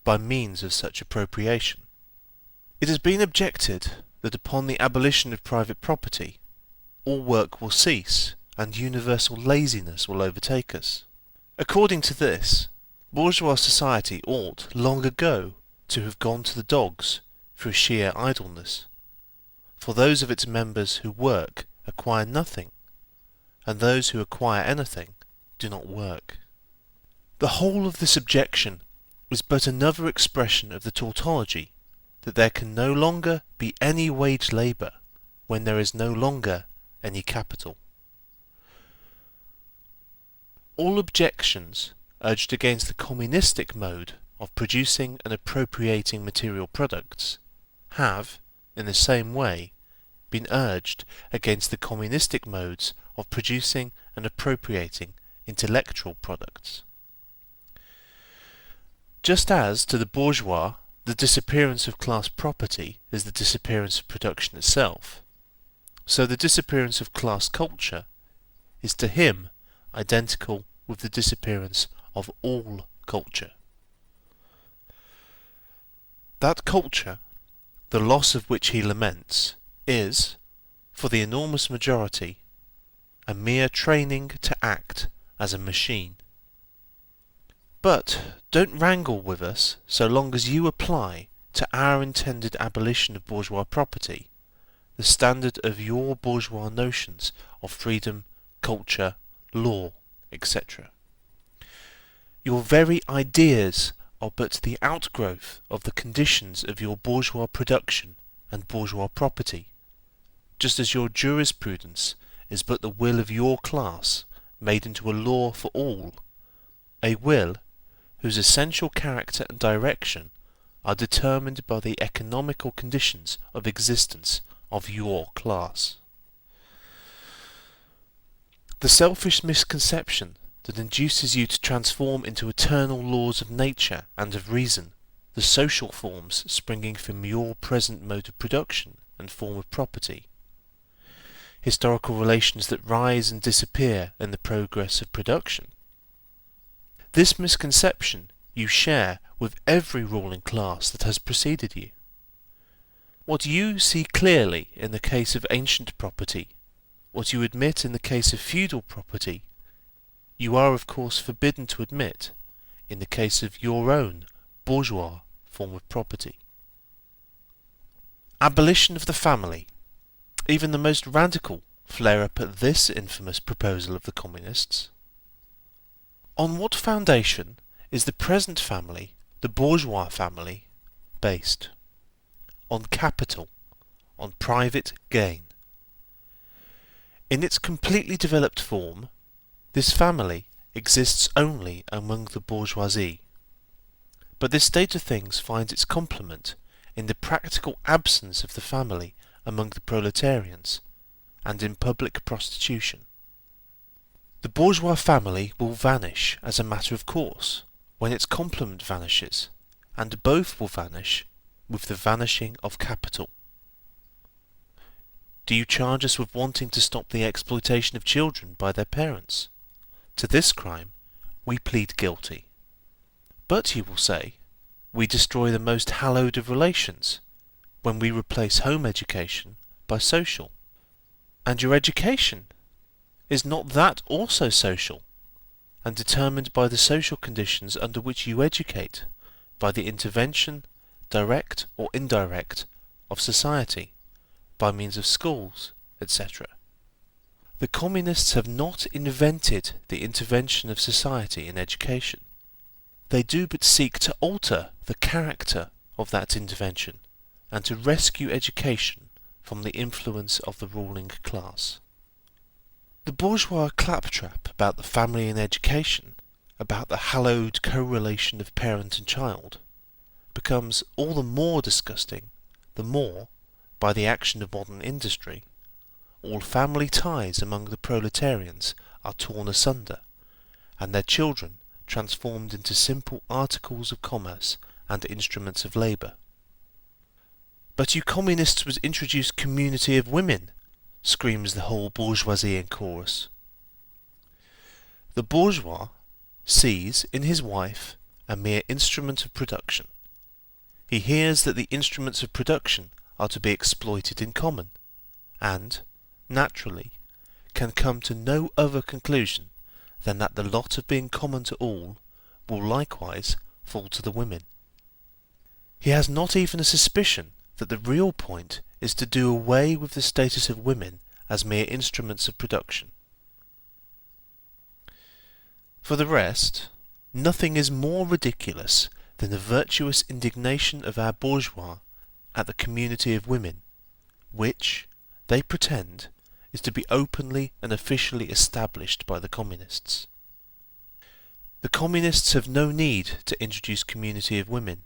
by means of such appropriation. It has been objected that upon the abolition of private property, all work will cease and universal laziness will overtake us. According to this, bourgeois society ought long ago to have gone to the dogs through sheer idleness, for those of its members who work acquire nothing, and those who acquire anything do not work. The whole of this objection is but another expression of the tautology that there can no longer be any wage labour when there is no longer any capital. All objections urged against the communistic mode of producing and appropriating material products have, in the same way, been urged against the communistic modes of producing and appropriating intellectual products. Just as to the bourgeois the disappearance of class property is the disappearance of production itself, so the disappearance of class culture is to him identical with the disappearance of all culture. That culture, the loss of which he laments, is, for the enormous majority, a mere training to act as a machine. But don't wrangle with us so long as you apply to our intended abolition of bourgeois property the standard of your bourgeois notions of freedom, culture, law, etc. Your very ideas are but the outgrowth of the conditions of your bourgeois production and bourgeois property, just as your jurisprudence is but the will of your class made into a law for all, a will whose essential character and direction are determined by the economical conditions of existence of your class. The selfish misconception that induces you to transform into eternal laws of nature and of reason the social forms springing from your present mode of production and form of property, historical relations that rise and disappear in the progress of production. This misconception you share with every ruling class that has preceded you. What you see clearly in the case of ancient property, what you admit in the case of feudal property, you are of course forbidden to admit in the case of your own bourgeois form of property. Abolition of the family. Even the most radical flare up at this infamous proposal of the communists. On what foundation is the present family, the bourgeois family, based? On capital, on private gain. In its completely developed form, this family exists only among the bourgeoisie. But this state of things finds its complement in the practical absence of the family among the proletarians, and in public prostitution. The bourgeois family will vanish as a matter of course when its complement vanishes, and both will vanish with the vanishing of capital. Do you charge us with wanting to stop the exploitation of children by their parents? To this crime we plead guilty. But, you will say, we destroy the most hallowed of relations when we replace home education by social. And your education, is not that also social, and determined by the social conditions under which you educate, by the intervention, direct or indirect, of society, by means of schools, etc.? The communists have not invented the intervention of society in education. They do but seek to alter the character of that intervention, and to rescue education from the influence of the ruling class. The bourgeois claptrap about the family and education, about the hallowed correlation of parent and child, becomes all the more disgusting the more, by the action of modern industry, all family ties among the proletarians are torn asunder, and their children transformed into simple articles of commerce and instruments of labour. But you communists would introduce community of women, screams the whole bourgeoisie in chorus. The bourgeois sees in his wife a mere instrument of production. He hears that the instruments of production are to be exploited in common, and, naturally, can come to no other conclusion than that the lot of being common to all will likewise fall to the women. He has not even a suspicion that the real point is to do away with the status of women as mere instruments of production. For the rest, nothing is more ridiculous than the virtuous indignation of our bourgeois at the community of women, which, they pretend, is to be openly and officially established by the communists. The communists have no need to introduce community of women.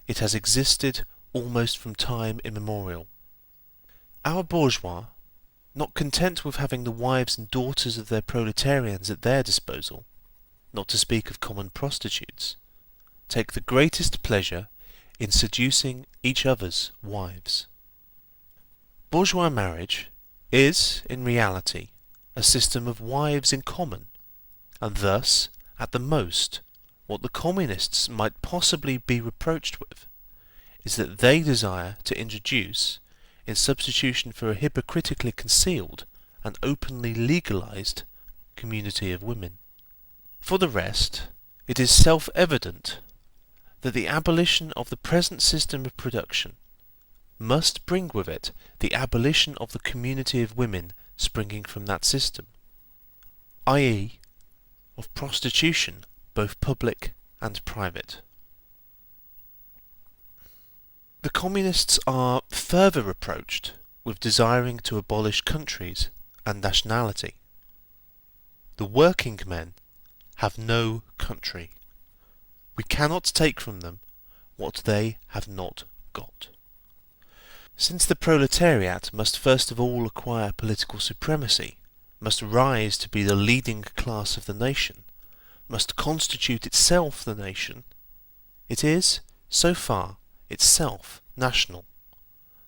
It has existed almost from time immemorial. Our bourgeois, not content with having the wives and daughters of their proletarians at their disposal, not to speak of common prostitutes, take the greatest pleasure in seducing each other's wives. Bourgeois marriage is, in reality, a system of wives in common, and thus, at the most, what the communists might possibly be reproached with is that they desire to introduce, in substitution for a hypocritically concealed and openly legalized community of women. For the rest, it is self-evident that the abolition of the present system of production must bring with it the abolition of the community of women springing from that system, i.e., of prostitution, both public and private. The communists are further reproached with desiring to abolish countries and nationality. The working men have no country. We cannot take from them what they have not got. Since the proletariat must first of all acquire political supremacy, must rise to be the leading class of the nation, must constitute itself the nation, it is, so far, itself national,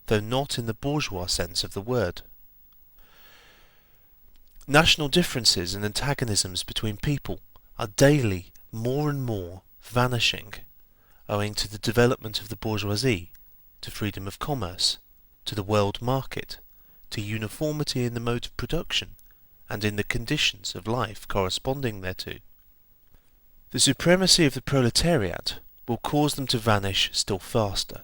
though not in the bourgeois sense of the word. National differences and antagonisms between people are daily more and more vanishing, owing to the development of the bourgeoisie, to freedom of commerce, to the world market, to uniformity in the mode of production, and in the conditions of life corresponding thereto. The supremacy of the proletariat will cause them to vanish still faster.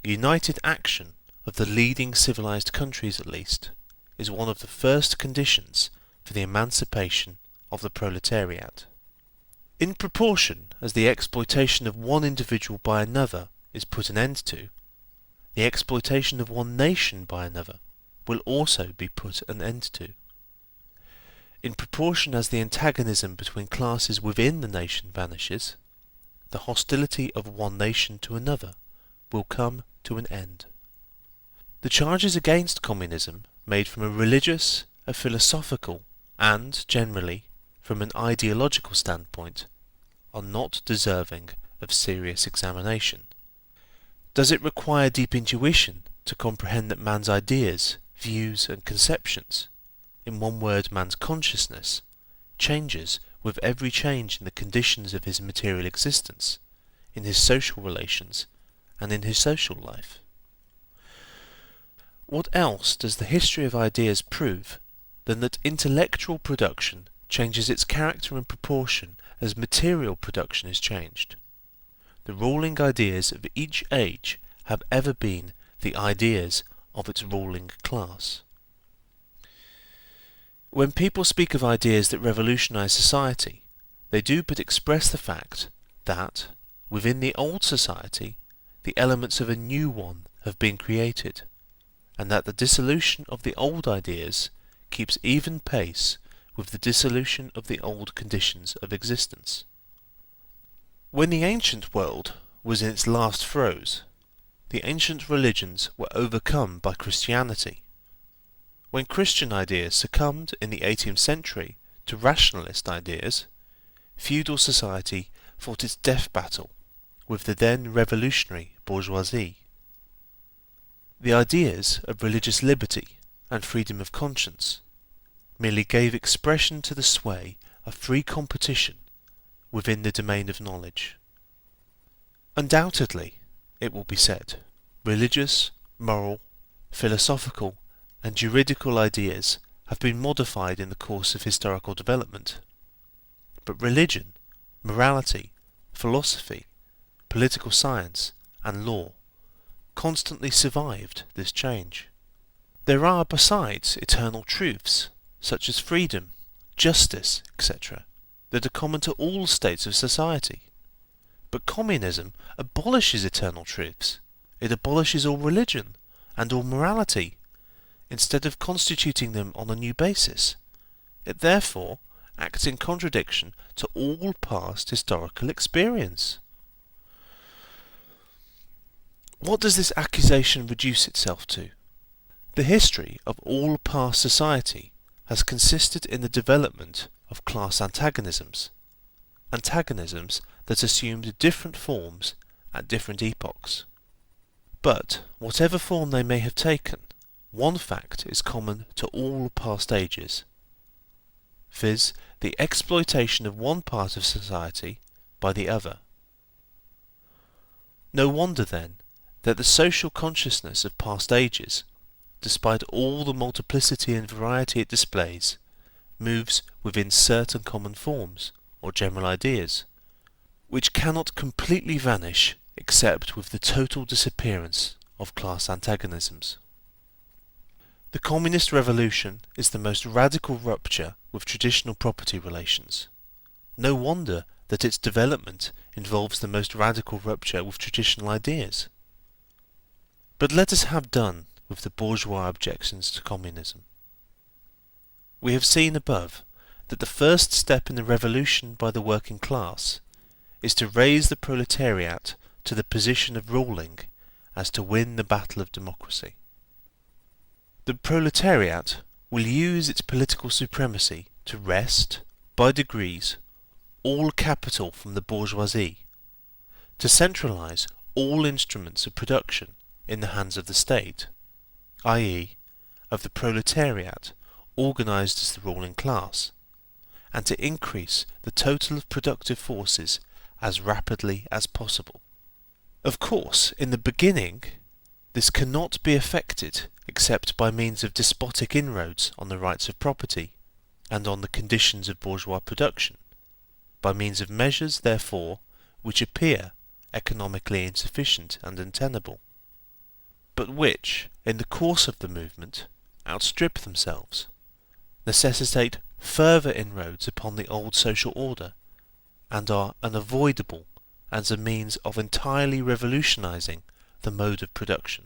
United action of the leading civilized countries, at least, is one of the first conditions for the emancipation of the proletariat. In proportion as the exploitation of one individual by another is put an end to, the exploitation of one nation by another will also be put an end to. In proportion as the antagonism between classes within the nation vanishes, the hostility of one nation to another will come to an end. The charges against communism made from a religious, a philosophical, and, generally, from an ideological standpoint, are not deserving of serious examination. Does it require deep intuition to comprehend that man's ideas, views, and conceptions, in one word man's consciousness, changes with every change in the conditions of his material existence, in his social relations, and in his social life? What else does the history of ideas prove than that intellectual production changes its character and proportion as material production is changed? The ruling ideas of each age have ever been the ideas of its ruling class. When people speak of ideas that revolutionize society, they do but express the fact that, within the old society, the elements of a new one have been created, and that the dissolution of the old ideas keeps even pace with the dissolution of the old conditions of existence. When the ancient world was in its last throes, the ancient religions were overcome by Christianity. When Christian ideas succumbed in the 18th century to rationalist ideas, feudal society fought its death battle with the then revolutionary bourgeoisie. The ideas of religious liberty and freedom of conscience merely gave expression to the sway of free competition within the domain of knowledge. Undoubtedly, it will be said, religious, moral, philosophical, and juridical ideas have been modified in the course of historical development. But religion, morality, philosophy, political science, and law constantly survived this change. There are, besides, eternal truths, such as freedom, justice, etc., that are common to all states of society. But communism abolishes eternal truths. It abolishes all religion and all morality, instead of constituting them on a new basis. It therefore acts in contradiction to all past historical experience. What does this accusation reduce itself to? The history of all past society has consisted in the development of class antagonisms that assumed different forms at different epochs. But, whatever form they may have taken, one fact is common to all past ages, viz., the exploitation of one part of society by the other. No wonder, then, that the social consciousness of past ages, despite all the multiplicity and variety it displays, moves within certain common forms, or general ideas, which cannot completely vanish except with the total disappearance of class antagonisms. The communist revolution is the most radical rupture with traditional property relations. No wonder that its development involves the most radical rupture with traditional ideas. But let us have done with the bourgeois objections to communism. We have seen above that the first step in the revolution by the working class is to raise the proletariat to the position of ruling as to win the battle of democracy. The proletariat will use its political supremacy to wrest, by degrees, all capital from the bourgeoisie, to centralise all instruments of production in the hands of the state, i.e., of the proletariat organised as the ruling class, and to increase the total of productive forces as rapidly as possible. Of course, in the beginning, this cannot be effected except by means of despotic inroads on the rights of property and on the conditions of bourgeois production, by means of measures, therefore, which appear economically insufficient and untenable, but which, in the course of the movement, outstrip themselves, necessitate further inroads upon the old social order, and are unavoidable as a means of entirely revolutionising the mode of production.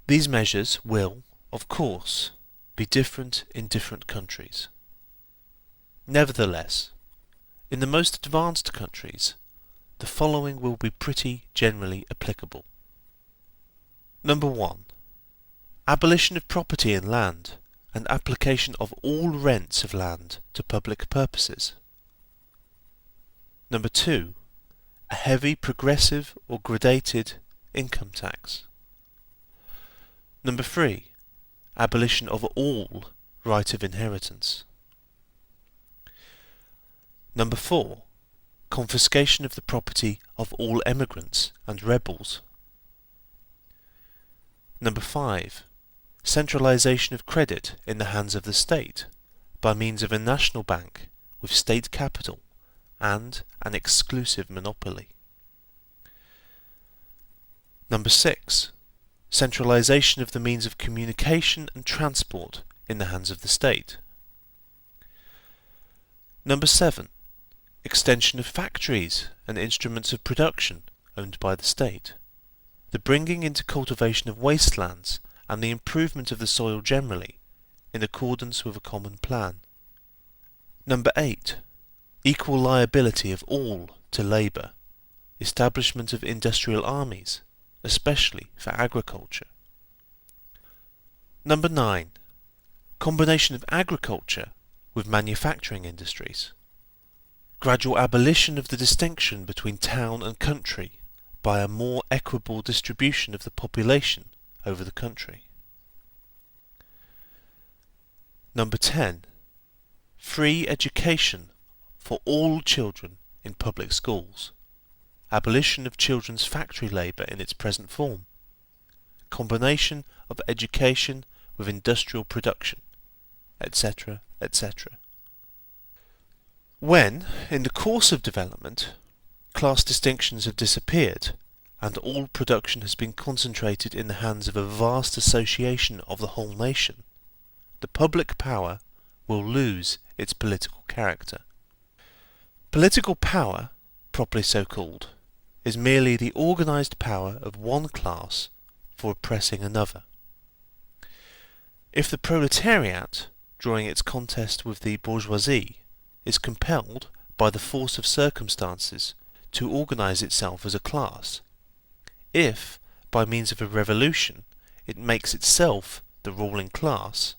These measures will, of course, be different in different countries. Nevertheless, in the most advanced countries, the following will be pretty generally applicable. Number 1. Abolition of property in land and application of all rents of land to public purposes. Number 2. A heavy progressive or gradated income tax. Number 3. Abolition of all right of inheritance. Number 4. Confiscation of the property of all emigrants and rebels. Number 5. Centralisation of credit in the hands of the state by means of a national bank with state capital and an exclusive monopoly. Number 6. Centralisation of the means of communication and transport in the hands of the state. Number 7. Extension of factories and instruments of production owned by the state. The bringing into cultivation of wastelands and the improvement of the soil generally, in accordance with a common plan. Number 8. Equal liability of all to labour. Establishment of industrial armies, especially for agriculture. Number 9. Combination of agriculture with manufacturing industries. Gradual abolition of the distinction between town and country by a more equable distribution of the population over the country. Number 10. Free education for all children in public schools, abolition of children's factory labour in its present form, combination of education with industrial production, etc., etc. When, in the course of development, class distinctions have disappeared and all production has been concentrated in the hands of a vast association of the whole nation, the public power will lose its political character. Political power, properly so called, is merely the organised power of one class for oppressing another. If the proletariat, during its contest with the bourgeoisie, is compelled by the force of circumstances to organise itself as a class, if, by means of a revolution, it makes itself the ruling class,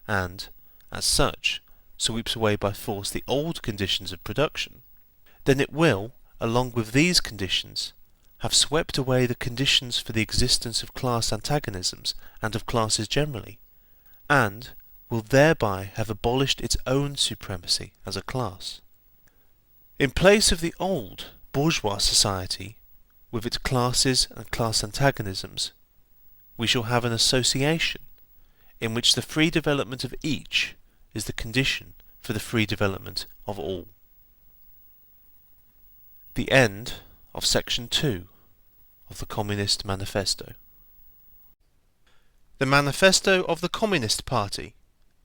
and, as such, sweeps away by force the old conditions of production, then it will, along with these conditions, have swept away the conditions for the existence of class antagonisms and of classes generally, and will thereby have abolished its own supremacy as a class. In place of the old bourgeois society, with its classes and class antagonisms, we shall have an association in which the free development of each is the condition for the free development of all. The end of Section 2 of the Communist Manifesto. The Manifesto of the Communist Party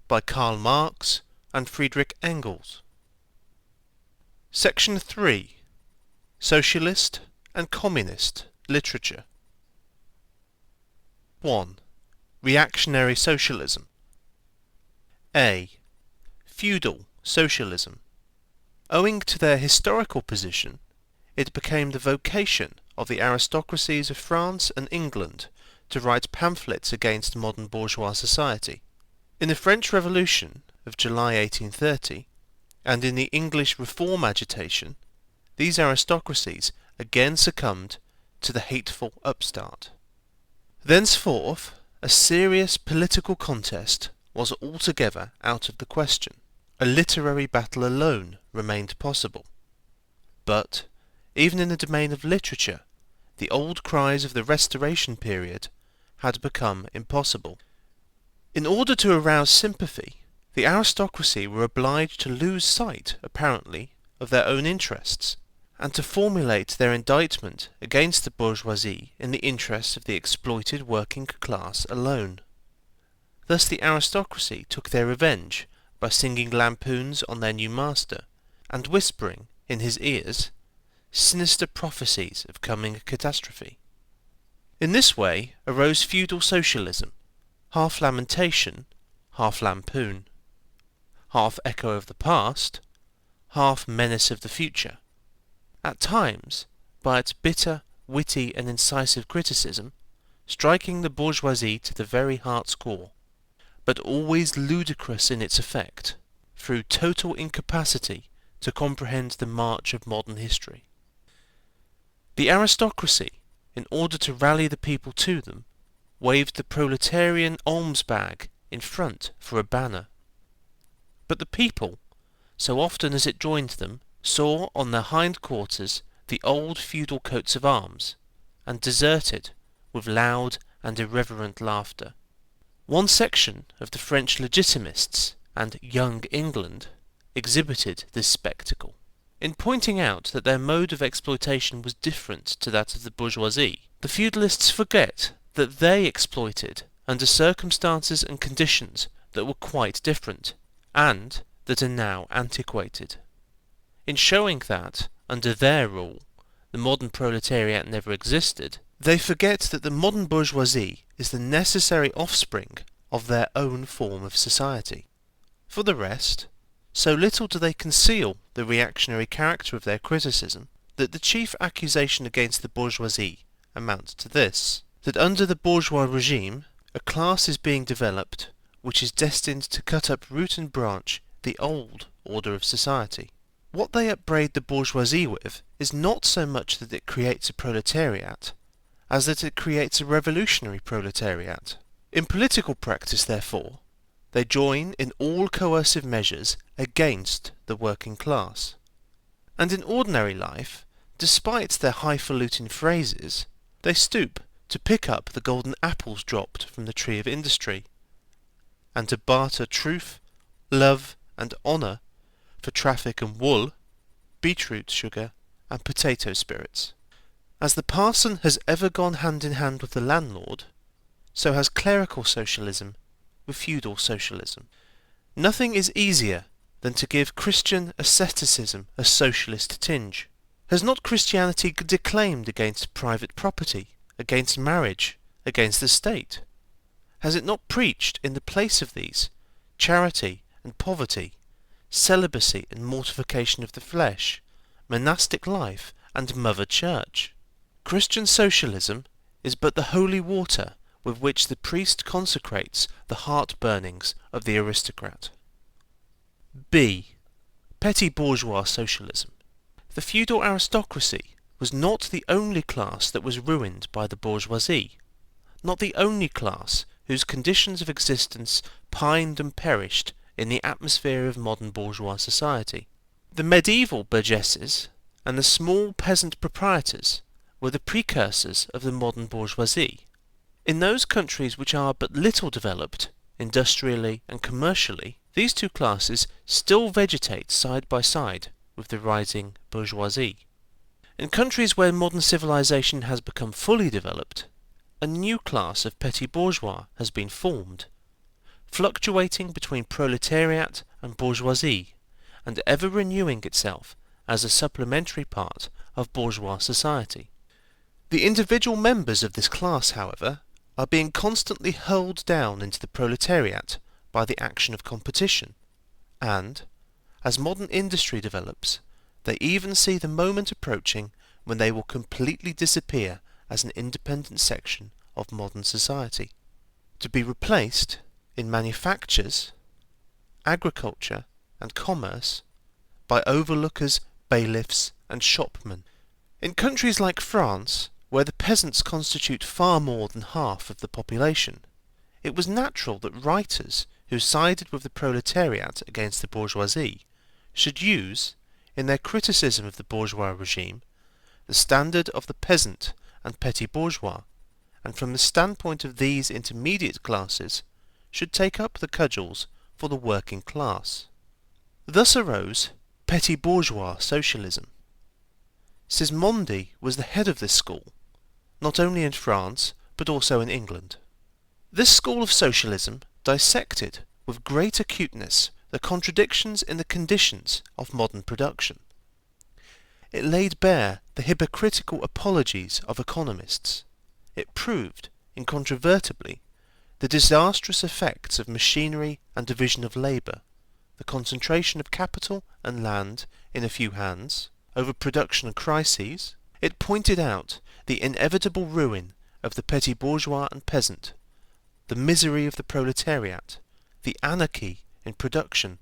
by Karl Marx and Friedrich Engels. Section 3. Socialist and Communist Literature. 1. Reactionary Socialism. A. Feudal Socialism. Owing to their historical position, it became the vocation of the aristocracies of France and England to write pamphlets against modern bourgeois society. In the French Revolution of July 1830, and in the English reform agitation, these aristocracies again succumbed to the hateful upstart. Thenceforth, a serious political contest was altogether out of the question. A literary battle alone remained possible. But, even in the domain of literature, the old cries of the Restoration period had become impossible. In order to arouse sympathy, the aristocracy were obliged to lose sight, apparently, of their own interests, and to formulate their indictment against the bourgeoisie in the interests of the exploited working class alone. Thus the aristocracy took their revenge by singing lampoons on their new master, and whispering in his ears sinister prophecies of coming catastrophe. In this way arose feudal socialism, half lamentation, half lampoon, half echo of the past, half menace of the future. At times, by its bitter, witty and incisive criticism, striking the bourgeoisie to the very heart's core, but always ludicrous in its effect, through total incapacity to comprehend the march of modern history. The aristocracy, in order to rally the people to them, waved the proletarian alms bag in front for a banner. But the people, so often as it joined them, saw on their hind quarters the old feudal coats of arms, and deserted with loud and irreverent laughter. One section of the French Legitimists and Young England exhibited this spectacle. In pointing out that their mode of exploitation was different to that of the bourgeoisie, the feudalists forget that they exploited under circumstances and conditions that were quite different, and that are now antiquated. In showing that, under their rule, the modern proletariat never existed, they forget that the modern bourgeoisie is the necessary offspring of their own form of society. For the rest, so little do they conceal the reactionary character of their criticism, that the chief accusation against the bourgeoisie amounts to this: that under the bourgeois regime, a class is being developed which is destined to cut up root and branch the old order of society. What they upbraid the bourgeoisie with is not so much that it creates a proletariat, as that it creates a revolutionary proletariat. In political practice, therefore, they join in all coercive measures against the working class. And in ordinary life, despite their highfalutin phrases, they stoop to pick up the golden apples dropped from the tree of industry, and to barter truth, love, and honour for traffic and wool, beetroot sugar, and potato spirits. As the parson has ever gone hand in hand with the landlord, so has clerical socialism with feudal socialism. Nothing is easier than to give Christian asceticism a socialist tinge. Has not Christianity declaimed against private property, against marriage, against the state? Has it not preached in the place of these charity and poverty, celibacy and mortification of the flesh, monastic life and mother church? Christian socialism is but the holy water with which the priest consecrates the heart-burnings of the aristocrat. B. Petty bourgeois socialism. The feudal aristocracy was not the only class that was ruined by the bourgeoisie, not the only class whose conditions of existence pined and perished in the atmosphere of modern bourgeois society. The medieval burgesses and the small peasant proprietors were the precursors of the modern bourgeoisie. In those countries which are but little developed, industrially and commercially, these two classes still vegetate side by side with the rising bourgeoisie. In countries where modern civilization has become fully developed, a new class of petty bourgeois has been formed, fluctuating between proletariat and bourgeoisie, and ever renewing itself as a supplementary part of bourgeois society. The individual members of this class, however, are being constantly hurled down into the proletariat by the action of competition, and, as modern industry develops, they even see the moment approaching when they will completely disappear as an independent section of modern society, to be replaced in manufactures, agriculture and commerce by overlookers, bailiffs and shopmen. In countries like France, where the peasants constitute far more than half of the population, it was natural that writers who sided with the proletariat against the bourgeoisie should use, in their criticism of the bourgeois regime, the standard of the peasant and petty bourgeois, and from the standpoint of these intermediate classes should take up the cudgels for the working class. Thus arose petty bourgeois socialism. Sismondi was the head of this school, not only in France but also in England. This school of socialism dissected with great acuteness the contradictions in the conditions of modern production. It laid bare the hypocritical apologies of economists. It proved, incontrovertibly, the disastrous effects of machinery and division of labour, the concentration of capital and land in a few hands, overproduction and crises. It pointed out the inevitable ruin of the petty bourgeois and peasant, the misery of the proletariat, the anarchy in production,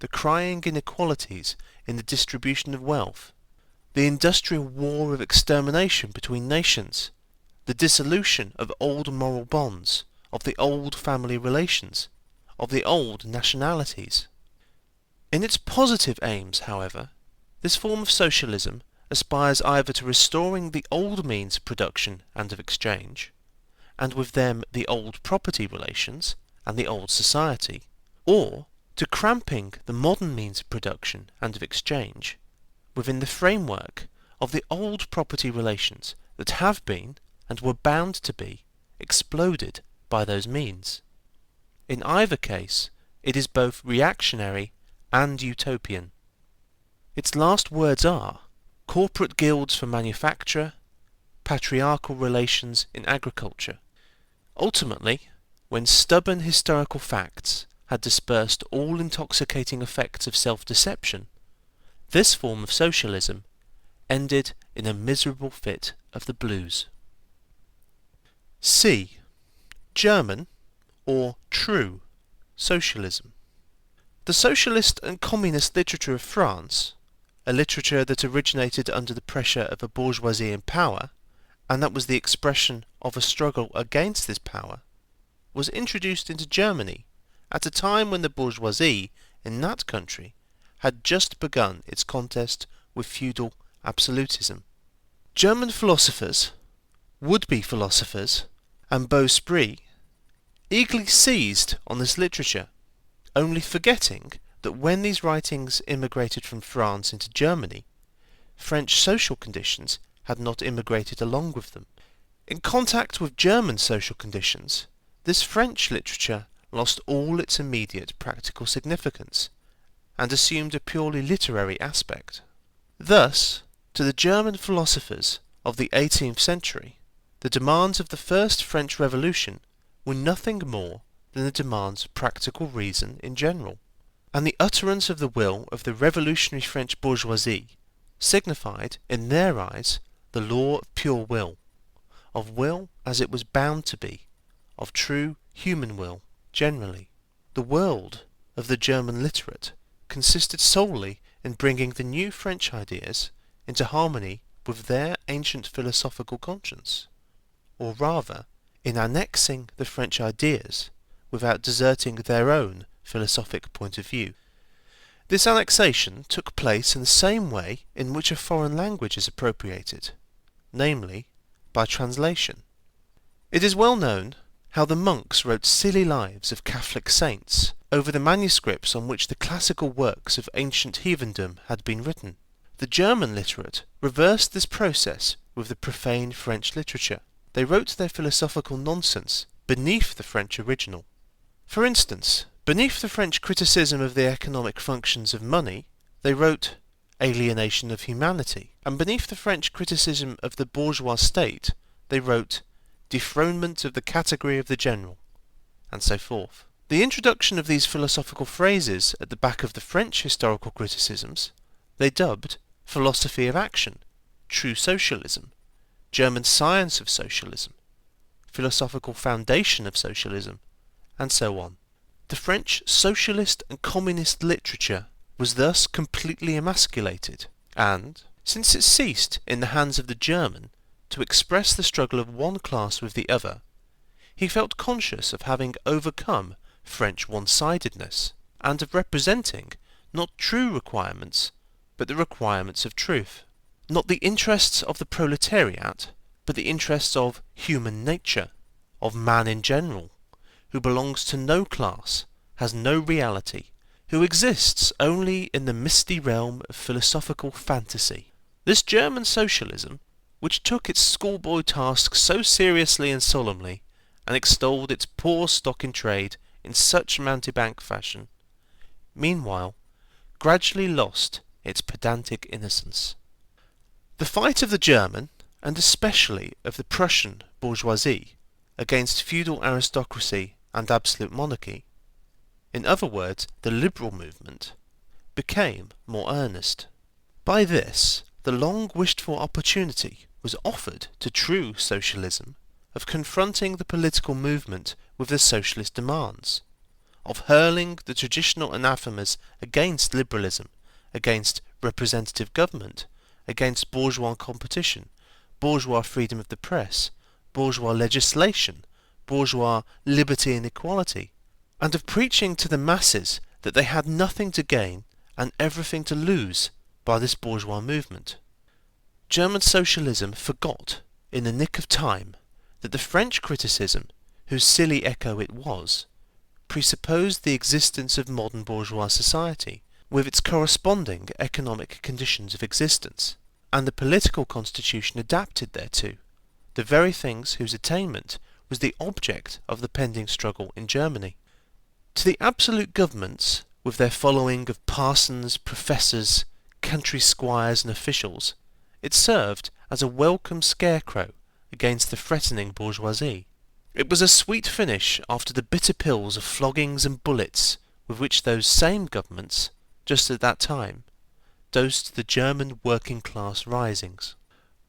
the crying inequalities in the distribution of wealth, the industrial war of extermination between nations, the dissolution of old moral bonds, of the old family relations, of the old nationalities. In its positive aims, however, this form of socialism aspires either to restoring the old means of production and of exchange, and with them the old property relations and the old society, or to cramping the modern means of production and of exchange within the framework of the old property relations that have been, and were bound to be, exploded by those means. In either case, it is both reactionary and utopian. Its last words are corporate guilds for manufacture, patriarchal relations in agriculture. Ultimately, when stubborn historical facts had dispersed all intoxicating effects of self-deception, this form of socialism ended in a miserable fit of the blues. C. German, or true, socialism. The socialist and communist literature of France, a literature that originated under the pressure of a bourgeoisie in power, and that was the expression of a struggle against this power, was introduced into Germany at a time when the bourgeoisie in that country had just begun its contest with feudal absolutism. German philosophers, would-be philosophers, and beaux esprits eagerly seized on this literature, only forgetting that when these writings immigrated from France into Germany, French social conditions had not immigrated along with them. In contact with German social conditions, this French literature lost all its immediate practical significance and assumed a purely literary aspect. Thus, to the German philosophers of the 18th century, the demands of the First French Revolution were nothing more than the demands of practical reason in general, and the utterance of the will of the revolutionary French bourgeoisie signified in their eyes the law of pure will, of will as it was bound to be, of true human will generally. The world of the German literate consisted solely in bringing the new French ideas into harmony with their ancient philosophical conscience, or rather, in annexing the French ideas without deserting their own philosophic point of view. This annexation took place in the same way in which a foreign language is appropriated, namely, by translation. It is well known how the monks wrote silly lives of Catholic saints over the manuscripts on which the classical works of ancient heathendom had been written. The German literate reversed this process with the profane French literature. They wrote their philosophical nonsense beneath the French original. For instance, beneath the French criticism of the economic functions of money, they wrote alienation of humanity, and beneath the French criticism of the bourgeois state, they wrote dethronement of the category of the general, and so forth. The introduction of these philosophical phrases at the back of the French historical criticisms, they dubbed philosophy of action, true socialism, German science of socialism, philosophical foundation of socialism, and so on. The French socialist and communist literature was thus completely emasculated, and, since it ceased in the hands of the German to express the struggle of one class with the other, he felt conscious of having overcome French one-sidedness, and of representing not true requirements, but the requirements of truth. Not the interests of the proletariat, but the interests of human nature, of man in general, who belongs to no class, has no reality, who exists only in the misty realm of philosophical fantasy. This German socialism, which took its schoolboy task so seriously and solemnly, and extolled its poor stock in trade in such mountebank fashion, meanwhile gradually lost its pedantic innocence. The fight of the German, and especially of the Prussian bourgeoisie, against feudal aristocracy and absolute monarchy, in other words, the liberal movement, became more earnest. By this, the long-wished-for opportunity was offered to true socialism of confronting the political movement with the socialist demands, of hurling the traditional anathemas against liberalism, against representative government, against bourgeois competition, bourgeois freedom of the press, bourgeois legislation, bourgeois liberty and equality, and of preaching to the masses that they had nothing to gain and everything to lose by this bourgeois movement. German socialism forgot, in the nick of time, that the French criticism, whose silly echo it was, presupposed the existence of modern bourgeois society, with its corresponding economic conditions of existence, and the political constitution adapted thereto, the very things whose attainment was the object of the pending struggle in Germany. To the absolute governments, with their following of parsons, professors, country squires and officials, it served as a welcome scarecrow against the threatening bourgeoisie. It was a sweet finish after the bitter pills of floggings and bullets with which those same governments, just at that time, dosed the German working-class risings.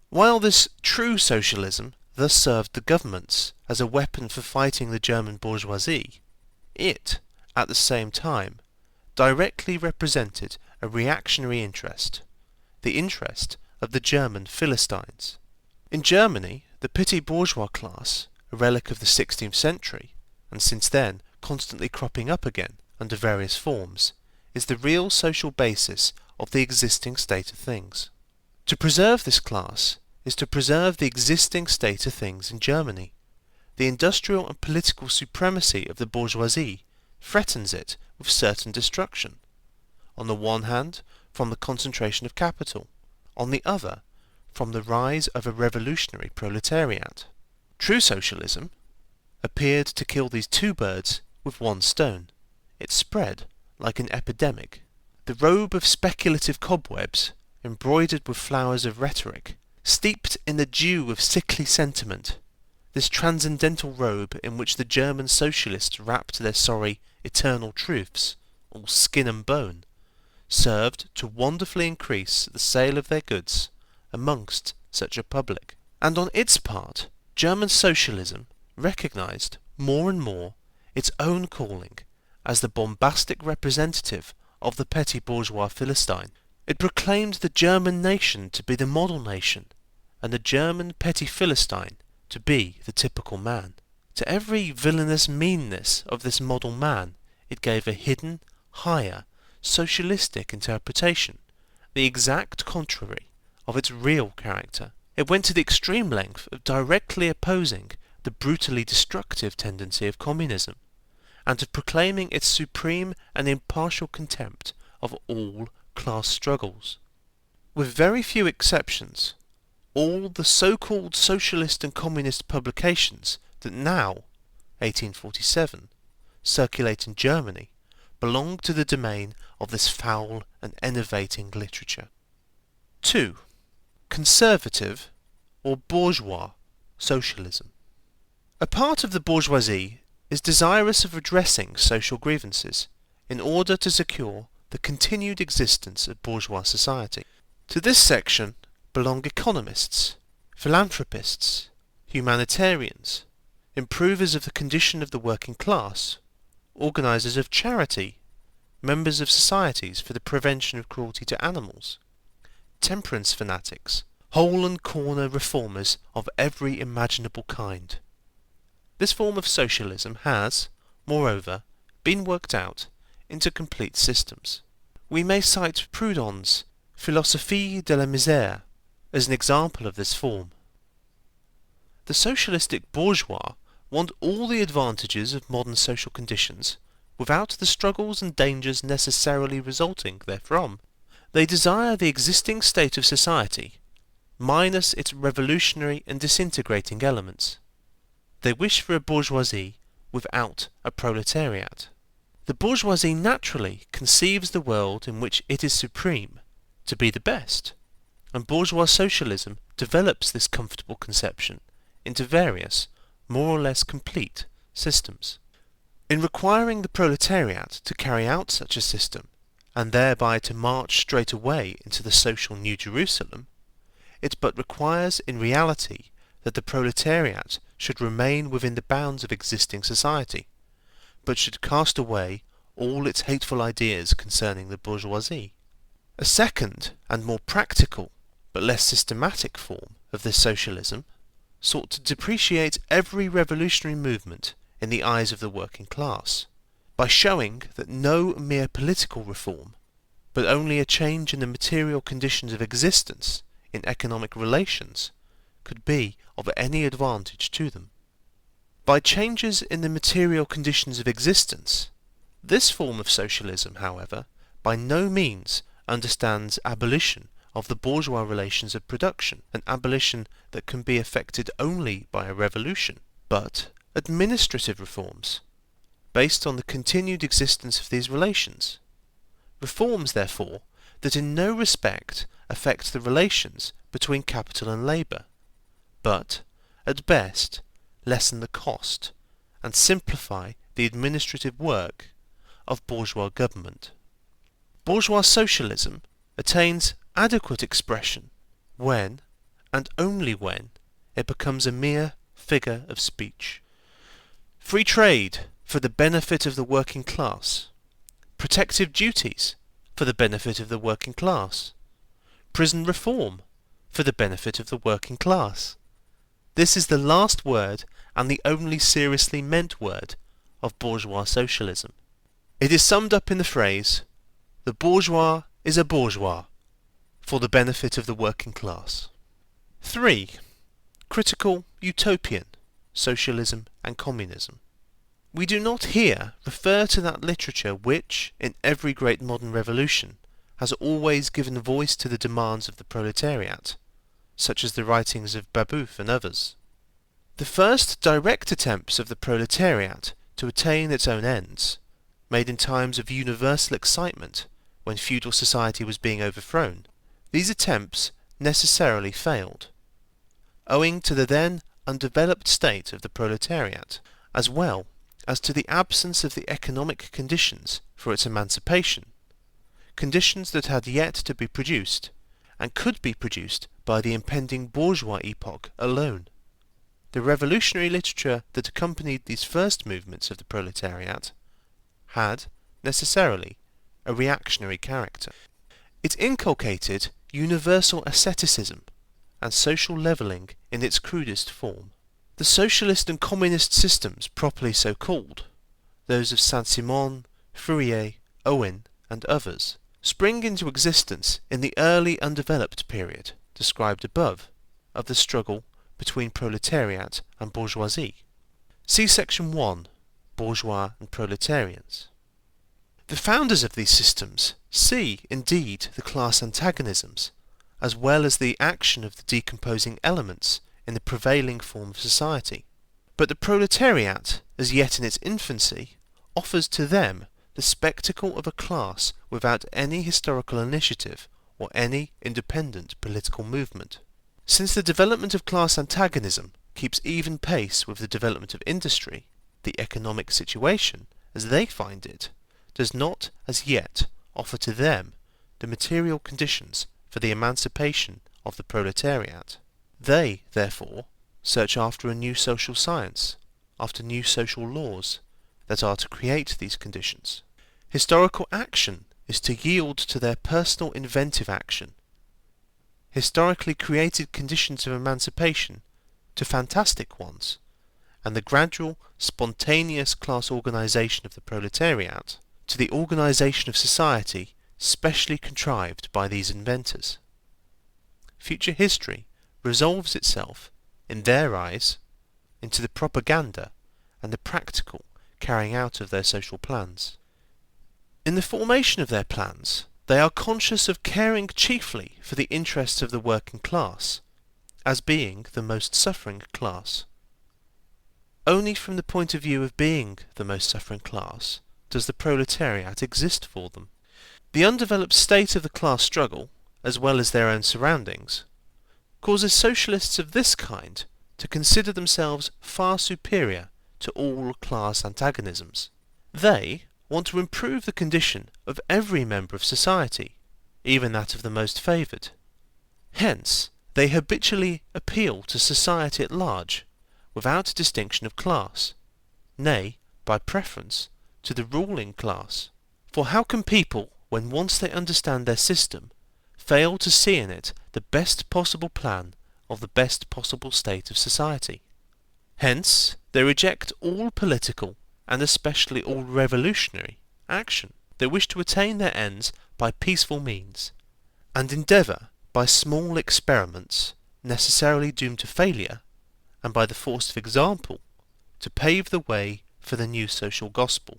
While this true socialism thus served the governments as a weapon for fighting the German bourgeoisie, it, at the same time, directly represented a reactionary interest, the interest of the German Philistines. In Germany, the petty bourgeois class, a relic of the 16th century, and since then constantly cropping up again under various forms, is the real social basis of the existing state of things. To preserve this class is to preserve the existing state of things in Germany. The industrial and political supremacy of the bourgeoisie threatens it with certain destruction. On the one hand, from the concentration of capital, on the other, from the rise of a revolutionary proletariat. True socialism appeared to kill these two birds with one stone. It spread like an epidemic. The robe of speculative cobwebs, embroidered with flowers of rhetoric, steeped in the dew of sickly sentiment, this transcendental robe in which the German socialists wrapped their sorry eternal truths, all skin and bone, served to wonderfully increase the sale of their goods amongst such a public. And on its part, German socialism recognized more and more its own calling as the bombastic representative of the petty bourgeois Philistine. It proclaimed the German nation to be the model nation, and the German petty Philistine to be the typical man. To every villainous meanness of this model man it gave a hidden, higher, socialistic interpretation, the exact contrary of its real character. It went to the extreme length of directly opposing the brutally destructive tendency of communism, and of proclaiming its supreme and impartial contempt of all class struggles. With very few exceptions, all the so-called socialist and communist publications that now, 1847, circulate in Germany belong to the domain of this foul and enervating literature. 2. Conservative or bourgeois socialism. A part of the bourgeoisie is desirous of redressing social grievances in order to secure the continued existence of bourgeois society. To this section belong economists, philanthropists, humanitarians, improvers of the condition of the working class, organisers of charity, members of societies for the prevention of cruelty to animals, temperance fanatics, hole and corner reformers of every imaginable kind. This form of socialism has, moreover, been worked out into complete systems. We may cite Proudhon's Philosophie de la Misère as an example of this form. The socialistic bourgeois want all the advantages of modern social conditions without the struggles and dangers necessarily resulting therefrom. They desire the existing state of society, minus its revolutionary and disintegrating elements. They wish for a bourgeoisie without a proletariat. The bourgeoisie naturally conceives the world in which it is supreme to be the best, and bourgeois socialism develops this comfortable conception into various, more or less complete, systems. In requiring the proletariat to carry out such a system, and thereby to march straight away into the social New Jerusalem, it but requires in reality that the proletariat should remain within the bounds of existing society, but should cast away all its hateful ideas concerning the bourgeoisie. A second and more practical, but less systematic form of this socialism sought to depreciate every revolutionary movement in the eyes of the working class, by showing that no mere political reform, but only a change in the material conditions of existence in economic relations, could be of any advantage to them. By changes in the material conditions of existence, this form of socialism, however, by no means understands abolition of the bourgeois relations of production, an abolition that can be effected only by a revolution, but administrative reforms, based on the continued existence of these relations. Reforms, therefore, that in no respect affect the relations between capital and labour, but, at best, lessen the cost and simplify the administrative work of bourgeois government. Bourgeois socialism attains adequate expression when, and only when, it becomes a mere figure of speech. Free trade for the benefit of the working class, protective duties for the benefit of the working class, prison reform for the benefit of the working class. This is the last word and the only seriously meant word of bourgeois socialism. It is summed up in the phrase, "The bourgeois is a bourgeois, for the benefit of the working class. 3. Critical utopian, socialism and communism. We do not here refer to that literature which, in every great modern revolution, has always given voice to the demands of the proletariat, such as the writings of Babeuf and others. The first direct attempts of the proletariat to attain its own ends, made in times of universal excitement when feudal society was being overthrown, these attempts necessarily failed, owing to the then undeveloped state of the proletariat, as well as to the absence of the economic conditions for its emancipation, conditions that had yet to be produced, and could be produced by the impending bourgeois epoch alone. The revolutionary literature that accompanied these first movements of the proletariat had, necessarily, a reactionary character. It inculcated universal asceticism and social levelling in its crudest form. The socialist and communist systems properly so called, those of Saint-Simon, Fourier, Owen, and others, spring into existence in the early undeveloped period, described above, of the struggle between proletariat and bourgeoisie. See section 1, Bourgeois and Proletarians. The founders of these systems see, indeed, the class antagonisms, as well as the action of the decomposing elements in the prevailing form of society. But the proletariat, as yet in its infancy, offers to them the spectacle of a class without any historical initiative or any independent political movement. Since the development of class antagonism keeps even pace with the development of industry, the economic situation, as they find it, does not as yet offer to them the material conditions for the emancipation of the proletariat. They, therefore, search after a new social science, after new social laws that are to create these conditions. Historical action is to yield to their personal inventive action, historically created conditions of emancipation to fantastic ones, and the gradual, spontaneous class organisation of the proletariat to the organisation of society specially contrived by these inventors. Future history resolves itself, in their eyes, into the propaganda and the practical carrying out of their social plans. In the formation of their plans, they are conscious of caring chiefly for the interests of the working class, as being the most suffering class. Only from the point of view of being the most suffering class does the proletariat exist for them. The undeveloped state of the class struggle, as well as their own surroundings, causes socialists of this kind to consider themselves far superior to all class antagonisms. They want to improve the condition of every member of society, even that of the most favoured. Hence, they habitually appeal to society at large, without distinction of class, nay, by preference, to the ruling class. For how can people, when once they understand their system, fail to see in it the best possible plan of the best possible state of society? Hence, they reject all political, and especially all revolutionary, action. They wish to attain their ends by peaceful means, and endeavour by small experiments, necessarily doomed to failure, and by the force of example, to pave the way for the new social gospel.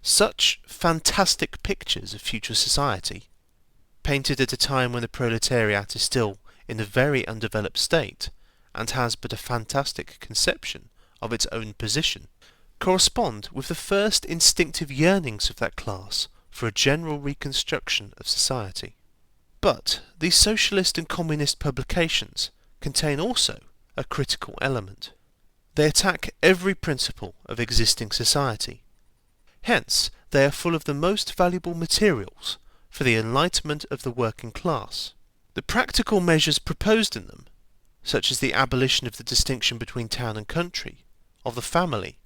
Such fantastic pictures of future society, painted at a time when the proletariat is still in a very undeveloped state, and has but a fantastic conception of its own position, correspond with the first instinctive yearnings of that class for a general reconstruction of society. But these socialist and communist publications contain also a critical element. They attack every principle of existing society. Hence, they are full of the most valuable materials for the enlightenment of the working class. The practical measures proposed in them, such as the abolition of the distinction between town and country, of the family,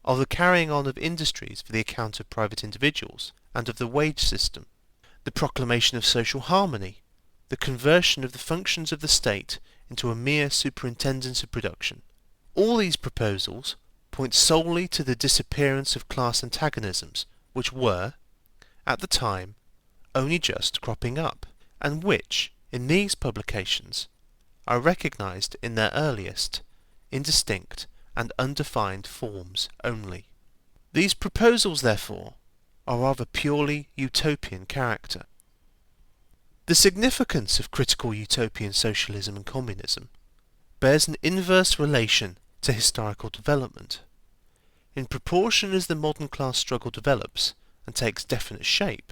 of the carrying on of industries for the account of private individuals, and of the wage system, the proclamation of social harmony, the conversion of the functions of the state into a mere superintendence of production. All these proposals point solely to the disappearance of class antagonisms, which were, at the time, only just cropping up, and which, in these publications, are recognised in their earliest, indistinct and undefined forms only. These proposals, therefore, are of a purely utopian character. The significance of critical utopian socialism and communism bears an inverse relation to historical development. In proportion as the modern class struggle develops and takes definite shape,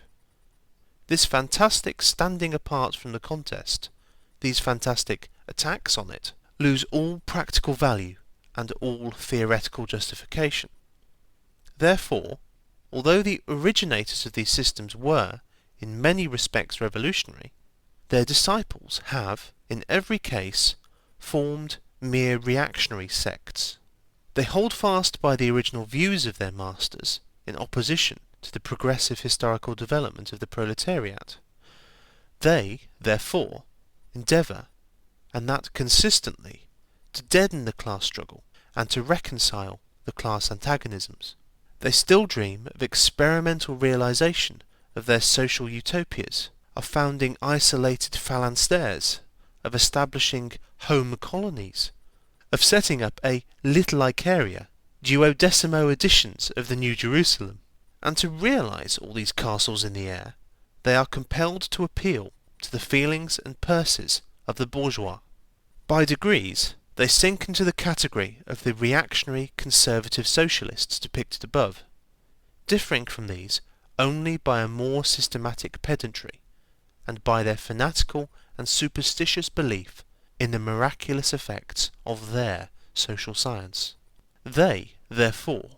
this fantastic standing apart from the contest, these fantastic attacks on it, lose all practical value and all theoretical justification. Therefore, although the originators of these systems were, in many respects, revolutionary, their disciples have, in every case, formed mere reactionary sects. They hold fast by the original views of their masters in opposition to the progressive historical development of the proletariat. They, therefore, endeavour, and that consistently, to deaden the class struggle and to reconcile the class antagonisms. They still dream of experimental realisation of their social utopias, of founding isolated phalansteres, of establishing home colonies, of setting up a Little Icaria, duodecimo editions of the New Jerusalem. And to realise all these castles in the air, they are compelled to appeal to the feelings and purses of the bourgeois. By degrees, they sink into the category of the reactionary conservative socialists depicted above, differing from these only by a more systematic pedantry, and by their fanatical and superstitious belief in the miraculous effects of their social science. They, therefore,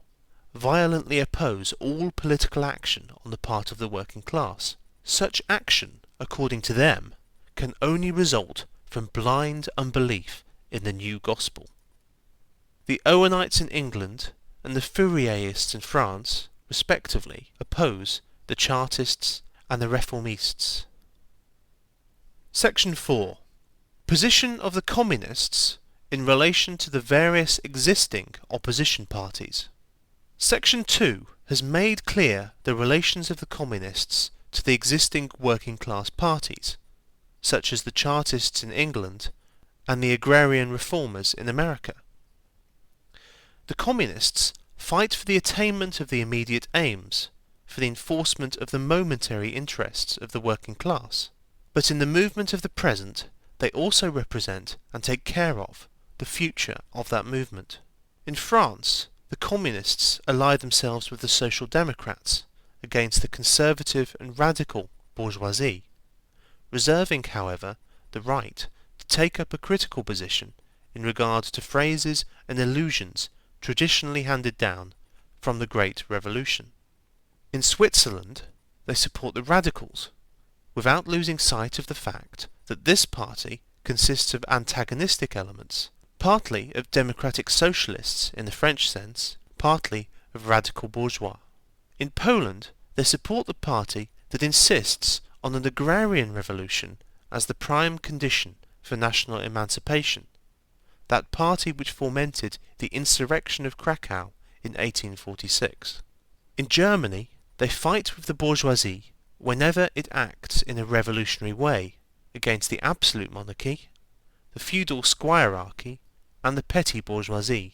violently oppose all political action on the part of the working class. Such action, according to them, can only result from blind unbelief in the new gospel. The Owenites in England and the Fourierists in France, respectively, oppose the Chartists and the Reformists. Section 4. Position of the Communists in relation to the various existing opposition parties. Section 2 has made clear the relations of the Communists to the existing working class parties, such as the Chartists in England and the agrarian reformers in America. The Communists fight for the attainment of the immediate aims, for the enforcement of the momentary interests of the working class, but in the movement of the present they also represent and take care of the future of that movement. In France, the Communists ally themselves with the Social Democrats against the conservative and radical bourgeoisie, reserving, however, the right to take up a critical position in regard to phrases and allusions traditionally handed down from the Great Revolution. In Switzerland, they support the radicals, without losing sight of the fact that this party consists of antagonistic elements, partly of democratic socialists in the French sense, partly of radical bourgeois. In Poland, they support the party that insists on an agrarian revolution as the prime condition for national emancipation, that party which fomented the insurrection of Krakow in 1846. In Germany, they fight with the bourgeoisie whenever it acts in a revolutionary way against the absolute monarchy, the feudal squirearchy, and the petty bourgeoisie.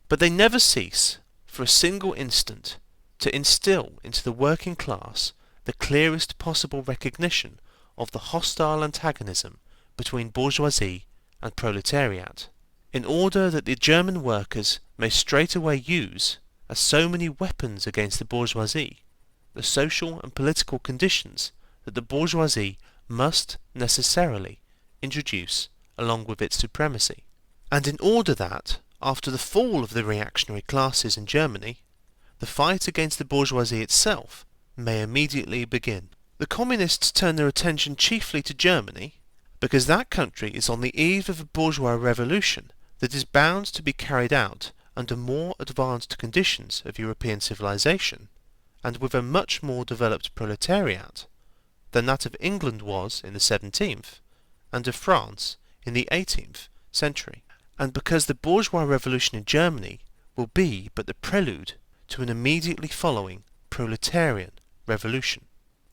But they never cease, for a single instant, to instill into the working class the clearest possible recognition of the hostile antagonism between bourgeoisie and proletariat, in order that the German workers may straightway use, as so many weapons against the bourgeoisie, the social and political conditions that the bourgeoisie must necessarily introduce along with its supremacy, and in order that, after the fall of the reactionary classes in Germany, the fight against the bourgeoisie itself may immediately begin. The Communists turn their attention chiefly to Germany, because that country is on the eve of a bourgeois revolution that is bound to be carried out under more advanced conditions of European civilization, and with a much more developed proletariat than that of England was in the 17th, and of France in the 18th century, and because the bourgeois revolution in Germany will be but the prelude to an immediately following proletarian revolution.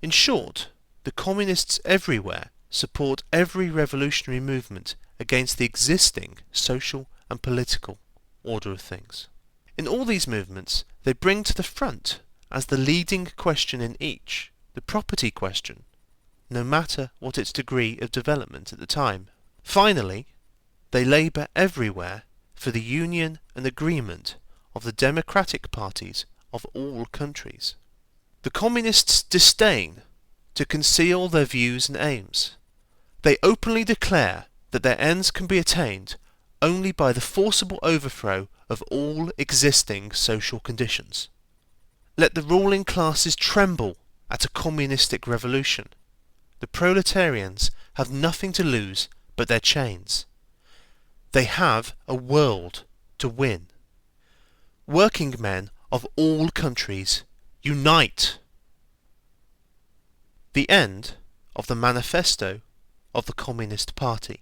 In short, The communists everywhere support every revolutionary movement against the existing social and political order of things. In all these movements, they bring to the front, as the leading question in each, the property question, no matter what its degree of development at the time. Finally, they labour everywhere for the union and agreement of the democratic parties of all countries. The communists disdain to conceal their views and aims. They openly declare that their ends can be attained only by the forcible overthrow of all existing social conditions. Let the ruling classes tremble at a communistic revolution. The proletarians have nothing to lose but their chains. They have a world to win. Working men of all countries, unite! The end of the Manifesto of the Communist Party.